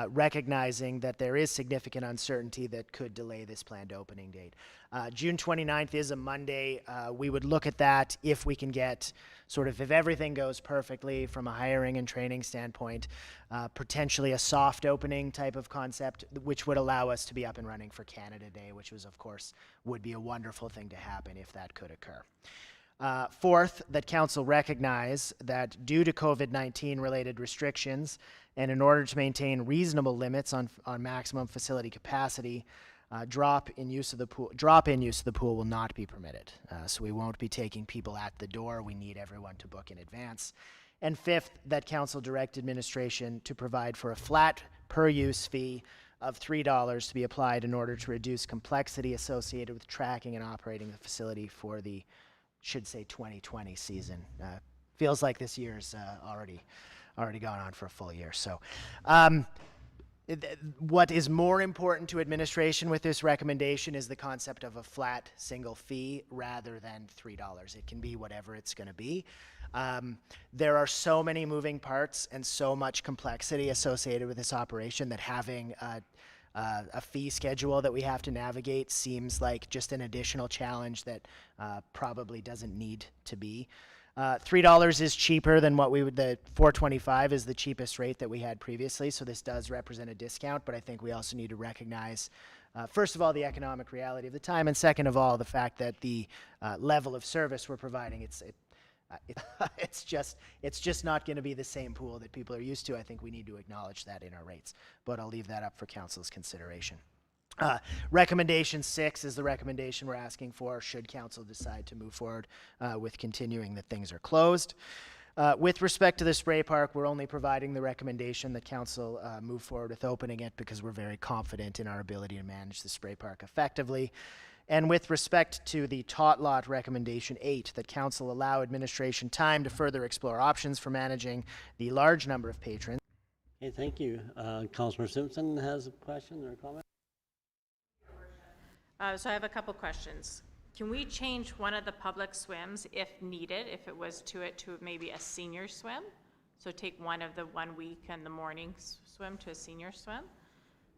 recognizing that there is significant uncertainty that could delay this planned opening date. June 29th is a Monday. We would look at that if we can get sort of, if everything goes perfectly from a hiring and training standpoint, potentially a soft opening type of concept, which would allow us to be up and running for Canada Day, which was, of course, would be a wonderful thing to happen if that could occur. Fourth, that council recognize that due to COVID-19 related restrictions and in order to maintain reasonable limits on maximum facility capacity, drop-in use of the pool will not be permitted. So we won't be taking people at the door. We need everyone to book in advance. And fifth, that council direct administration to provide for a flat per use fee of $3 to be applied in order to reduce complexity associated with tracking and operating the facility for the, should say, 2020 season. Feels like this year's already gone on for a full year. So what is more important to administration with this recommendation is the concept of a flat single fee rather than $3. It can be whatever it's going to be. There are so many moving parts and so much complexity associated with this operation that having a fee schedule that we have to navigate seems like just an additional challenge that probably doesn't need to be. $3 is cheaper than what we would, the $4.25 is the cheapest rate that we had previously, so this does represent a discount, but I think we also need to recognize First of all, the economic reality of the time, and second of all, the fact that the level of service we're providing, it's just not going to be the same pool that people are used to. I think we need to acknowledge that in our rates, but I'll leave that up for council's consideration. Recommendation 6 is the recommendation we're asking for should council decide to move forward with continuing that things are closed. With respect to the spray park, we're only providing the recommendation that council move forward with opening it because we're very confident in our ability to manage the spray park effectively. And with respect to the tot lot recommendation 8, that council allow administration time to further explore options for managing the large number of patrons. Okay, thank you. Councillor Simpson has a question or a comment? So I have a couple questions. Can we change one of the public swims if needed, if it was to maybe a senior swim? So take one of the 1 week and the morning swim to a senior swim?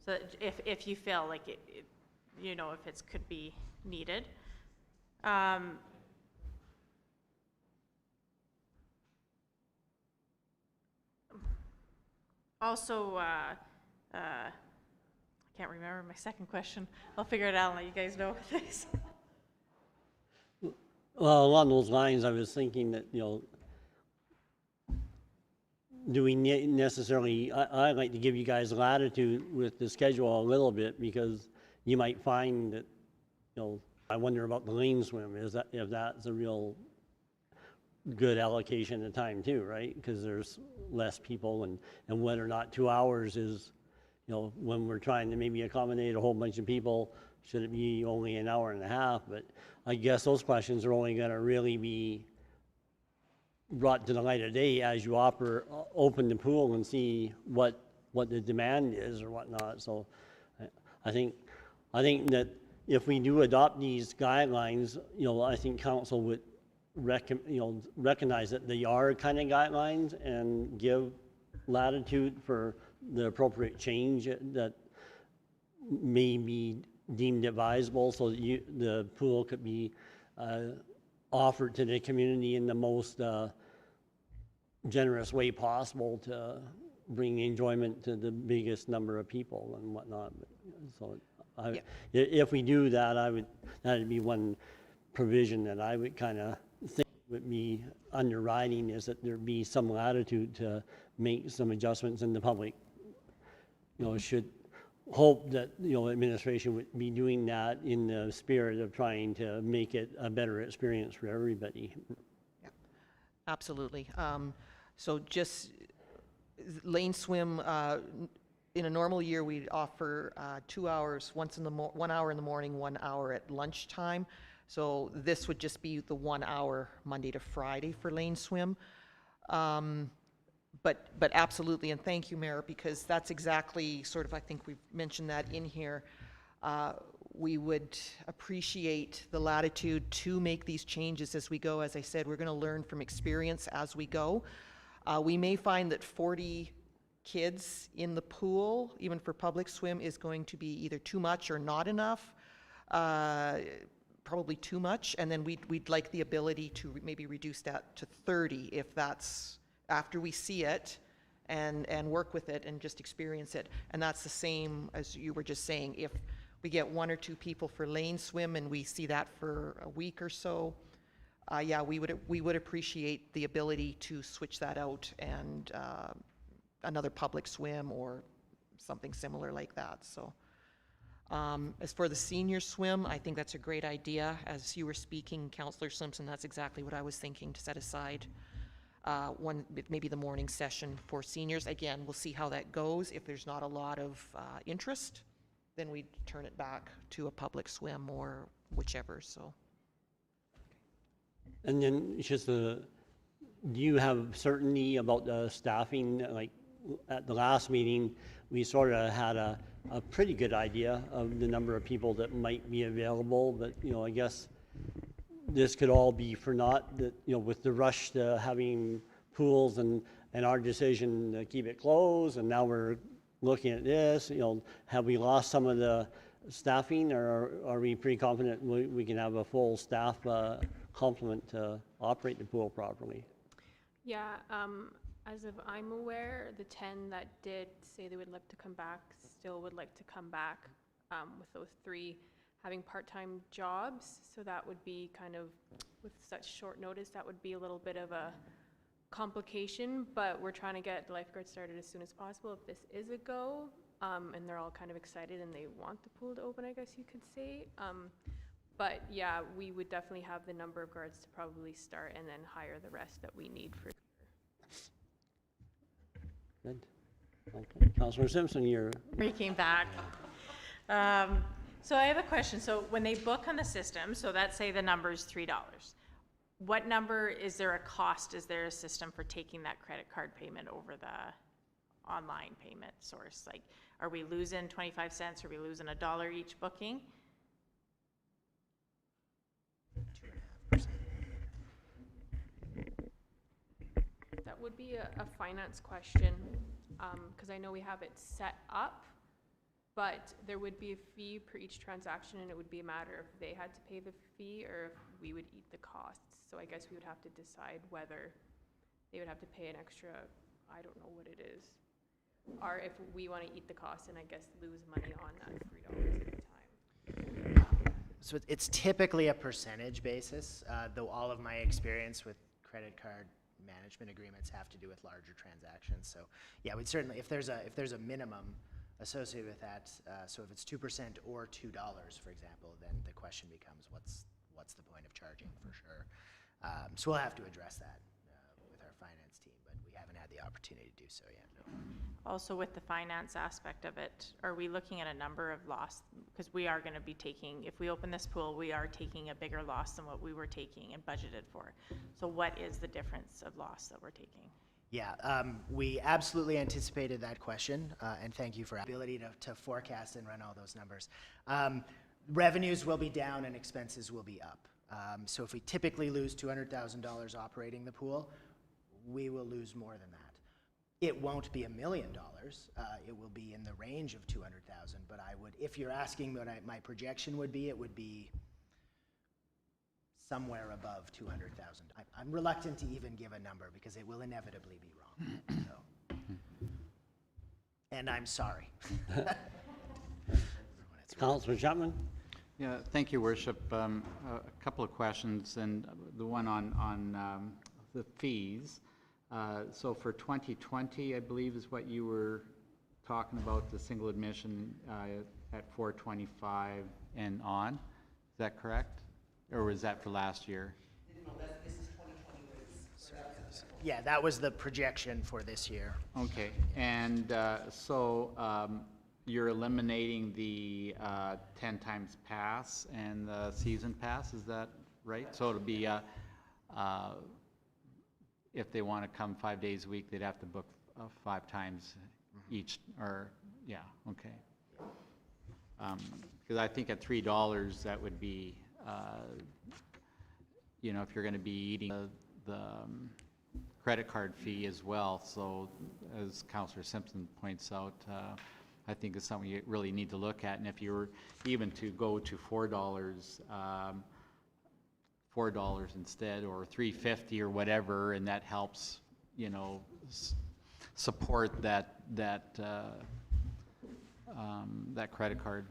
So that if you feel like it you know, if it could be needed. Also, I can't remember my second question. I'll figure it out and let you guys know what it is. Well, along those lines, I was thinking that, you know, do we necessarily, I like to give you guys latitude with the schedule a little bit, because you might find that, you know, I wonder about the lane swim, if that's a real good allocation of time too, right? Because there's less people, and whether or not 2 hours is, you know, when we're trying to maybe accommodate a whole bunch of people, should it be only an hour and a half? But I guess those questions are only going to really be brought to the light of day as you open the pool and see what the demand is or whatnot. So I think that if we do adopt these guidelines, you know, I think council would recognize that they are kind of guidelines and give latitude for the appropriate change that may be deemed advisable, so that the pool could be offered to the community in the most generous way possible to bring enjoyment to the biggest number of people and whatnot. So if we do that, that'd be one provision that I would kind of think would be underwriting, is that there be some latitude to make some adjustments, in the public, you know, should hope that, you know, administration would be doing that in the spirit of trying to make it a better experience for everybody. Yeah, absolutely. So just lane swim, in a normal year, we'd offer 2 hours, 1 hour in the morning, 1 hour at lunchtime. So this would just be the 1 hour Monday to Friday for lane swim. But absolutely, and thank you, Mayor, because that's exactly sort of, I think we've mentioned that in here. We would appreciate the latitude to make these changes as we go. As I said, we're going to learn from experience as we go. We may find that 40 kids in the pool, even for public swim, is going to be either too much or not enough. Probably too much, and then we'd like the ability to maybe reduce that to 30 if that's after we see it and work with it and just experience it. And that's the same as you were just saying. If we get 1 or 2 people for lane swim and we see that for a week or so, yeah, we would appreciate the ability to switch that out and another public swim or something similar like that. So as for the senior swim, I think that's a great idea. As you were speaking, Councillor Simpson, that's exactly what I was thinking, to set aside maybe the morning session for seniors. Again, we'll see how that goes. If there's not a lot of interest, then we'd turn it back to a public swim or whichever. So. And then just do you have certainty about the staffing? Like at the last meeting, we sort of had a pretty good idea of the number of people that might be available, but, you know, I guess this could all be for naught, that, you know, with the rush to having pools and our decision to keep it closed, and now we're looking at this, you know, have we lost some of the staffing, or are we pretty confident we can have a full staff complement to operate the pool properly? Yeah, as of I'm aware, the 10 that did say they would like to come back still would like to come back. with those three having part-time jobs. So that would be kind of, with such short notice, that would be a little bit of a complication, but we're trying to get the lifeguards started as soon as possible if this is a go. And they're all kind of excited and they want the pool to open, I guess you could say. But yeah, we would definitely have the number of guards to probably start and then hire the rest that we need for. Good. Okay. Councillor Simpson, you're, We came back. So I have a question. So when they book on the system, so let's say the number is $3. What number, is there a cost, is there a system for taking that credit card payment over the online payment source? Like, are we losing 25 cents? Are we losing $1 each booking? That would be a finance question, because I know we have it set up, but there would be a fee per each transaction, and it would be a matter if they had to pay the fee or if we would eat the costs. So I guess we would have to decide whether they would have to pay an extra, I don't know what it is, or if we want to eat the cost and I guess lose money on that $3 at a time. So it's typically a percentage basis, though all of my experience with credit card management agreements have to do with larger transactions. So yeah, we'd certainly, if there's a minimum associated with that, so if it's 2% or $2, for example, then the question becomes what's the point of charging, for sure. So we'll have to address that with our finance team, but we haven't had the opportunity to do so yet, no. Also with the finance aspect of it, are we looking at a number of loss? Because we are going to be taking, if we open this pool, we are taking a bigger loss than what we were taking and budgeted for. So what is the difference of loss that we're taking? Yeah, we absolutely anticipated that question, and thank you for the ability to forecast and run all those numbers. Revenues will be down and expenses will be up. So if we typically lose $200,000 operating the pool, we will lose more than that. It won't be $1 million. It will be in the range of 200,000. But I would, if you're asking what my projection would be, it would be somewhere above 200,000. I'm reluctant to even give a number because it will inevitably be wrong. So. And I'm sorry. Councillor Chapman? Yeah, thank you, Worship. A couple of questions, and the one on the fees. So for 2020, I believe is what you were talking about, the single admission at $425 and on. Is that correct? Or was that for last year? No, this is 2020 rates. Yeah, that was the projection for this year. Okay, and so you're eliminating the 10 times pass and the season pass, is that right? So it'll be, if they want to come 5 days a week, they'd have to book 5 times each, or, yeah, okay. Because I think at $3, that would be, you know, if you're going to be eating the credit card fee as well. So as Councillor Simpson points out, I think it's something you really need to look at. And if you were even to go to $4 instead, or $3.50 or whatever, and that helps, you know, support that credit card.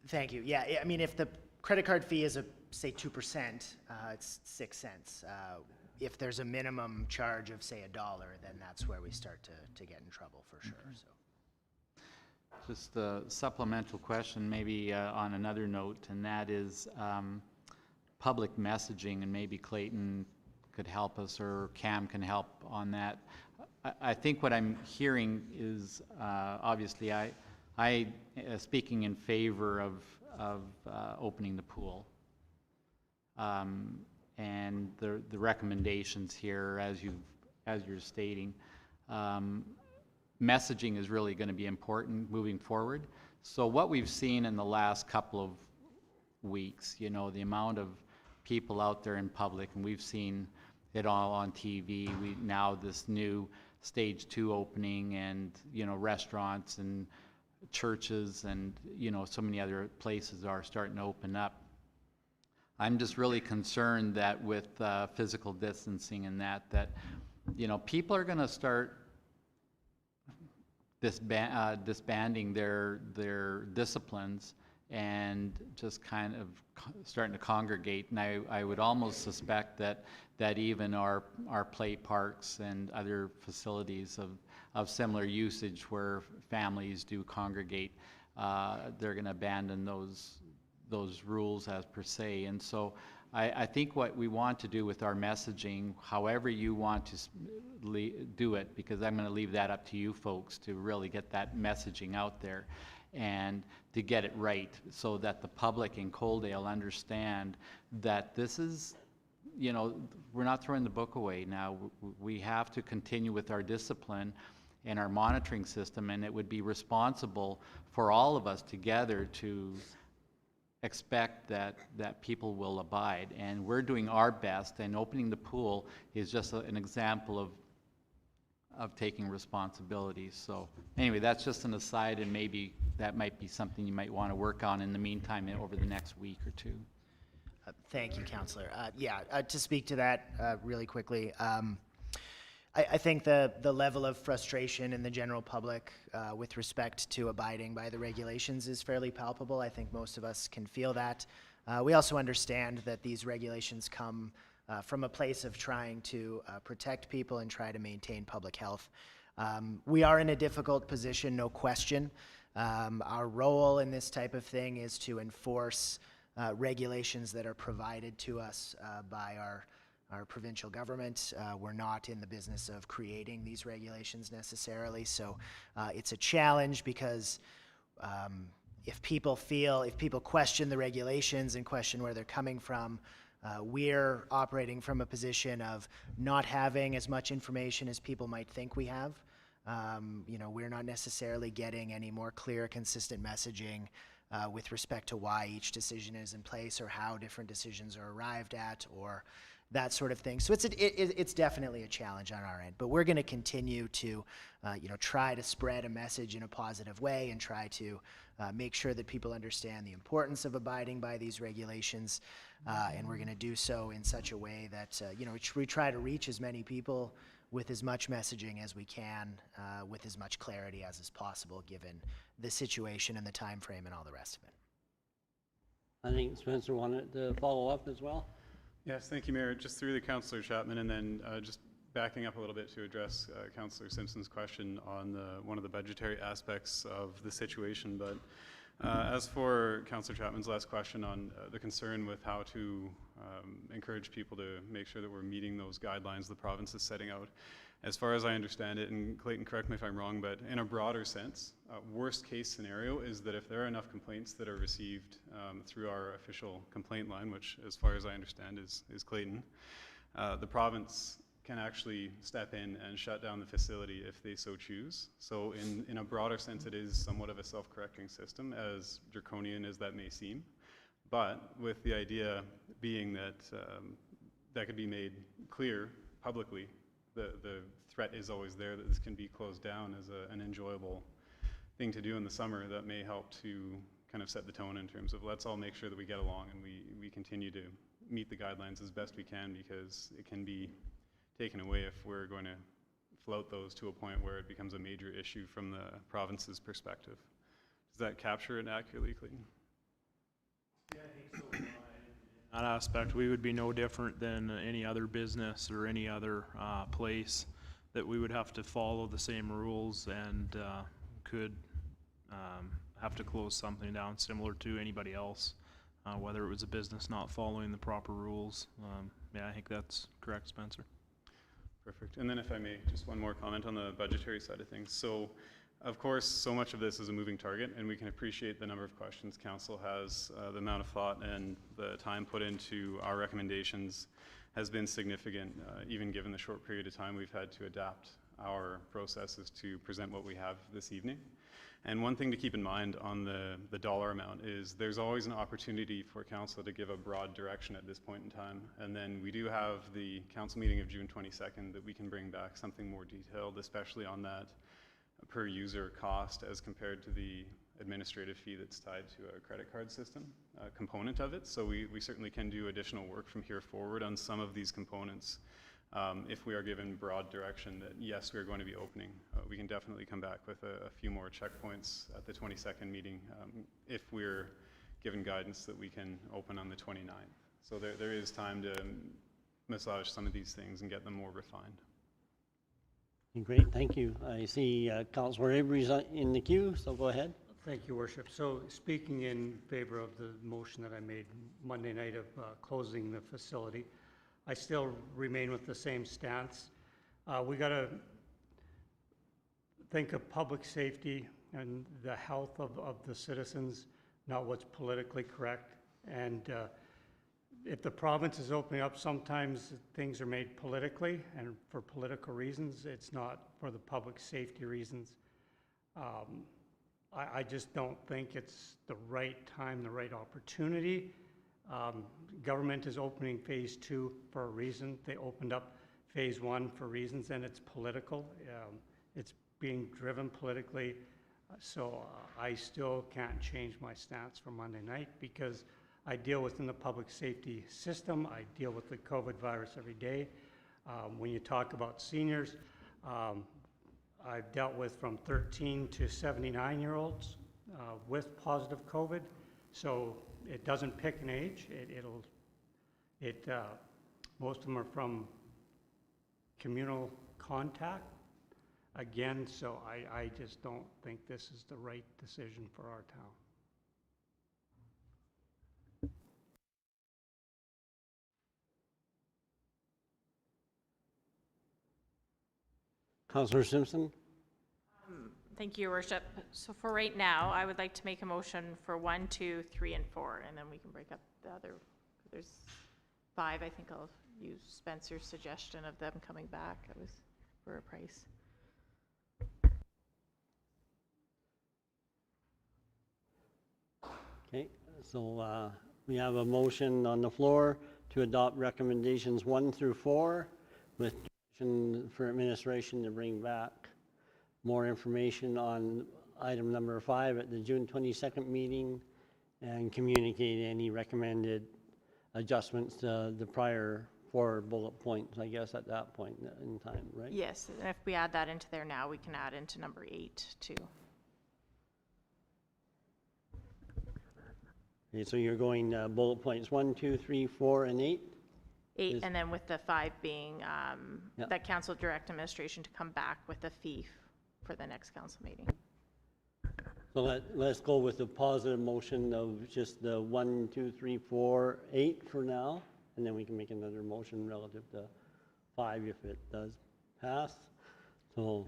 Thank you. Yeah, I mean, if the credit card fee is say 2%, it's 6 cents. If there's a minimum charge of say $1, then that's where we start to get in trouble for sure. So. Just a supplemental question, maybe on another note, and that is public messaging, and maybe Clayton could help us, or Cam can help on that. I think what I'm hearing is, obviously, I speaking in favor of opening the pool, and the recommendations here, as you're stating, messaging is really going to be important moving forward. So what we've seen in the last couple of weeks, you know, the amount of people out there in public, and we've seen it all on TV. We now this new stage 2 opening, and you know, restaurants and churches and you know, so many other places are starting to open up. I'm just really concerned that with physical distancing and that you know, people are going to start disbanding their disciplines and just kind of starting to congregate. And I would almost suspect that even our play parks and other facilities of similar usage where families do congregate, they're going to abandon those rules as per se. And so I think what we want to do with our messaging, however you want to do it, because I'm going to leave that up to you folks to really get that messaging out there and to get it right so that the public in Coaldale understand that this is, you know, we're not throwing the book away now. We have to continue with our discipline and our monitoring system, and it would be responsible for all of us together to expect that people will abide. And we're doing our best, and opening the pool is just an example of taking responsibility. So anyway, that's just an aside, and maybe that might be something you might want to work on in the meantime over the next week or two. Thank you, Councillor. To speak to that really quickly, I think the level of frustration in the general public with respect to abiding by the regulations is fairly palpable. I think most of us can feel that. We also understand that these regulations come from a place of trying to protect people and try to maintain public health. We are in a difficult position, no question. Our role in this type of thing is to enforce regulations that are provided to us by our provincial government. We're not in the business of creating these regulations necessarily, so it's a challenge because if people question the regulations and question where they're coming from, we're operating from a position of not having as much information as people might think we have. You know, we're not necessarily getting any more clear, consistent messaging with respect to why each decision is in place or how different decisions are arrived at or that sort of thing. So it's definitely a challenge on our end, but we're going to continue to, try to spread a message in a positive way and try to make sure that people understand the importance of abiding by these regulations. And we're going to do so in such a way that, we try to reach as many people with as much messaging as we can, with as much clarity as is possible, given the situation and the time frame and all the rest of it. I think Spencer wanted to follow up as well. Yes, thank you, Mayor. Just through the Councillor Chapman, and then just backing up a little bit to address Councillor Simpson's question on one of the budgetary aspects of the situation. But as for Councillor Chapman's last question on the concern with how to encourage people to make sure that we're meeting those guidelines the province is setting out, as far as I understand it, and Clayton, correct me if I'm wrong, but in a broader sense, worst case scenario is that if there are enough complaints that are received through our official complaint line, which as far as I understand is Clayton, the province can actually step in and shut down the facility if they so choose. So in a broader sense, it is somewhat of a self-correcting system, as draconian as that may seem. But with the idea being that that could be made clear publicly, the threat is always there that this can be closed down as an enjoyable thing to do in the summer that may help to kind of set the tone in terms of let's all make sure that we get along and we continue to meet the guidelines as best we can, because it can be taken away if we're going to float those to a point where it becomes a major issue from the province's perspective. Does that capture it accurately, Clayton? Yeah, I think so. In that aspect, we would be no different than any other business or any other place that we would have to follow the same rules and could have to close something down similar to anybody else, whether it was a business not following the proper rules. Yeah, I think that's correct, Spencer. Perfect. And then if I may, just one more comment on the budgetary side of things. So, of course, so much of this is a moving target, and we can appreciate the number of questions Council has. The amount of thought and the time put into our recommendations has been significant, even given the short period of time we've had to adapt our processes to present what we have this evening. And one thing to keep in mind on the dollar amount is there's always an opportunity for Council to give a broad direction at this point in time. And then we do have the Council meeting of June 22nd that we can bring back something more detailed, especially on that per user cost as compared to the administrative fee that's tied to a credit card system component of it. So we certainly can do additional work from here forward on some of these components If we are given broad direction that, yes, we're going to be opening, we can definitely come back with a few more checkpoints at the 22nd meeting if we're given guidance that we can open on the 29th. So there is time to massage some of these things and get them more refined. Great, thank you. I see Councillor Avery's in the queue, so go ahead. Thank you, Worship. So speaking in favor of the motion that I made Monday night of closing the facility, I still remain with the same stance. We got to think of public safety and the health of the citizens, not what's politically correct. And if the province is opening up, sometimes things are made politically and for political reasons. It's not for the public safety reasons. I just don't think it's the right time, the right opportunity. Government is opening phase 2 for a reason. They opened up phase 1 for reasons, and it's political. It's being driven politically. So I still can't change my stance from Monday night because I deal within the public safety system. I deal with the COVID virus every day. When you talk about seniors, I've dealt with from 13 to 79-year-olds with positive COVID. So it doesn't pick an age. Most of them are from communal contact. Again, so I just don't think this is the right decision for our town. Councillor Simpson? Thank you, Your Worship. So for right now, I would like to make a motion for 1, 2, 3, and 4, and then we can break up the other. There's 5. I think I'll use Spencer's suggestion of them coming back. It was for a price. Okay, so we have a motion on the floor to adopt recommendations 1 through 4 with direction for administration to bring back more information on item number 5 at the June 22nd meeting and communicate any recommended adjustments to the prior 4 bullet points, I guess, at that point in time, right? Yes, and if we add that into there now, we can add into number 8 too. Okay, so you're going bullet points 1, 2, 3, 4, and 8? 8, Is- and then with the 5 being Yeah. that council direct administration to come back with a fee for the next council meeting. So let's go with the positive motion of just the 1, 2, 3, 4, 8 for now, and then we can make another motion relative to 5 if it does pass. So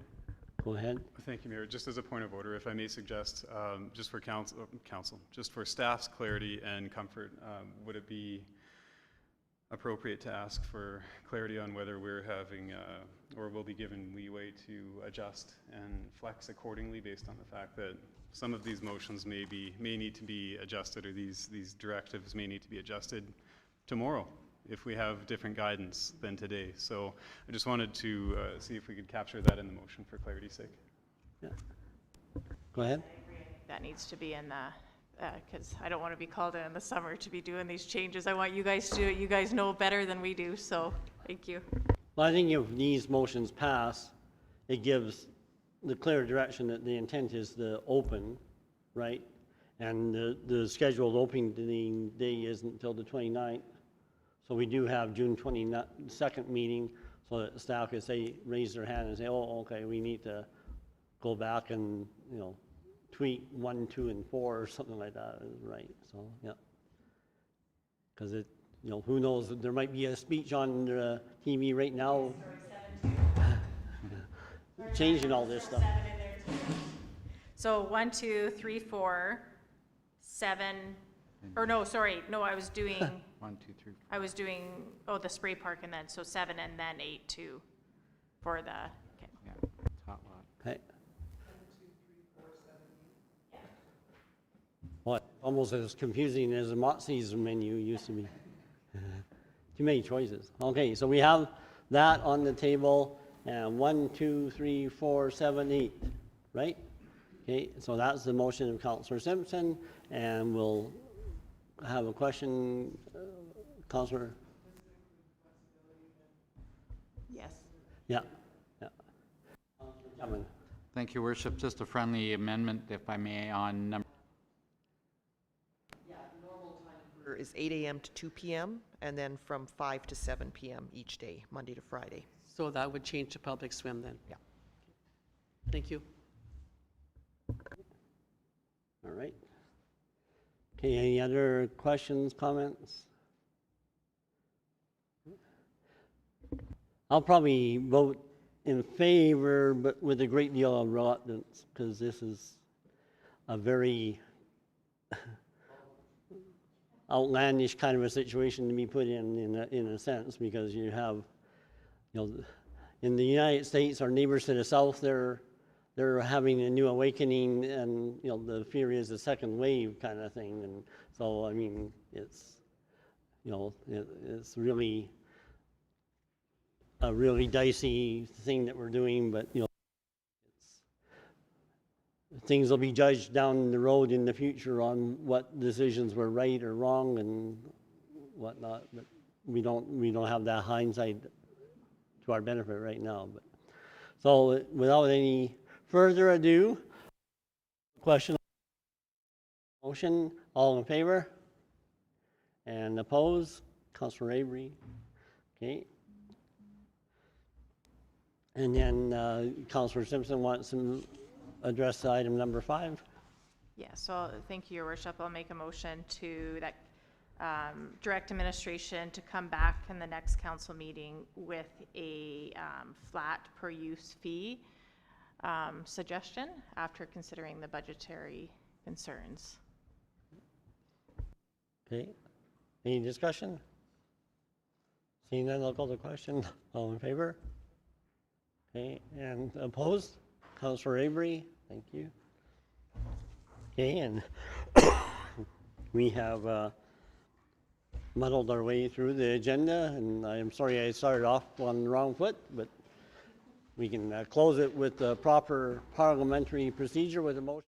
go ahead. Thank you, Mayor. Just as a point of order, if I may suggest, just for council, just for staff's clarity and comfort, would it be appropriate to ask for clarity on whether we're having or will be given leeway to adjust and flex accordingly based on the fact that some of these motions may need to be adjusted, or these directives may need to be adjusted tomorrow if we have different guidance than today. So I just wanted to see if we could capture that in the motion for clarity's sake. Yeah. Go ahead. That needs to be in the, because I don't want to be called in the summer to be doing these changes. I want you guys to do it. You guys know better than we do, so thank you. Well, I think if these motions pass, it gives the clear direction that the intent is to open, right? And the scheduled opening day isn't until the 29th. So we do have June 22nd meeting, so that staff could say, raise their hand and say, oh, okay, we need to go back and, tweak 1, 2, and 4 or something like that, right? So, yeah. Because it, who knows, there might be a speech on TV right now changing all this stuff. So 1, 2, 3, 4, 7, or no, sorry, no, I was doing, 1, 2, 3. I was doing, the spray park and then, so 7 and then 8 too for the, okay. Yeah, top lot. Okay. What, almost as confusing as the Motsy's menu used to be. Too many choices. Okay, so we have that on the table, and 1, 2, 3, 4, 7, 8, right? Okay, so that's the motion of Councillor Simpson, and we'll have a question, Councillor. Yes. Yeah, yeah. Coming. Thank you, Worship. Just a friendly amendment, if I may, on number Is 8 a.m. to 2 p.m. and then from 5 to 7 p.m. each day, Monday to Friday. So that would change to public swim then? Yeah. Thank you. All right. Okay, any other questions, comments? I'll probably vote in favor, but with a great deal of reluctance, because this is a very outlandish kind of a situation to be put in a sense, because you have, you know, in the United States, our neighbors to the south, they're having a new awakening, and you know the fear is a second wave kind of thing, and so I mean it's, you know, it's really a really dicey thing that we're doing, but you know things will be judged down the road in the future on what decisions were right or wrong and whatnot, but we don't have that hindsight to our benefit right now. But so without any further ado, question, motion, all in favor? And opposed? Councilor Avery. Okay. And then Councilor Simpson wants to address item number 5. Yeah, so thank you, Your Worship. I'll make a motion to that direct administration to come back in the next council meeting with a flat per use fee suggestion after considering the budgetary concerns. Okay. Any discussion? Seeing none, I'll call the question. All in favor? Okay, and opposed? Councilor Avery, thank you. Okay, and we have muddled our way through the agenda, and I am sorry I started off on the wrong foot, but we can close it with the proper parliamentary procedure with a motion.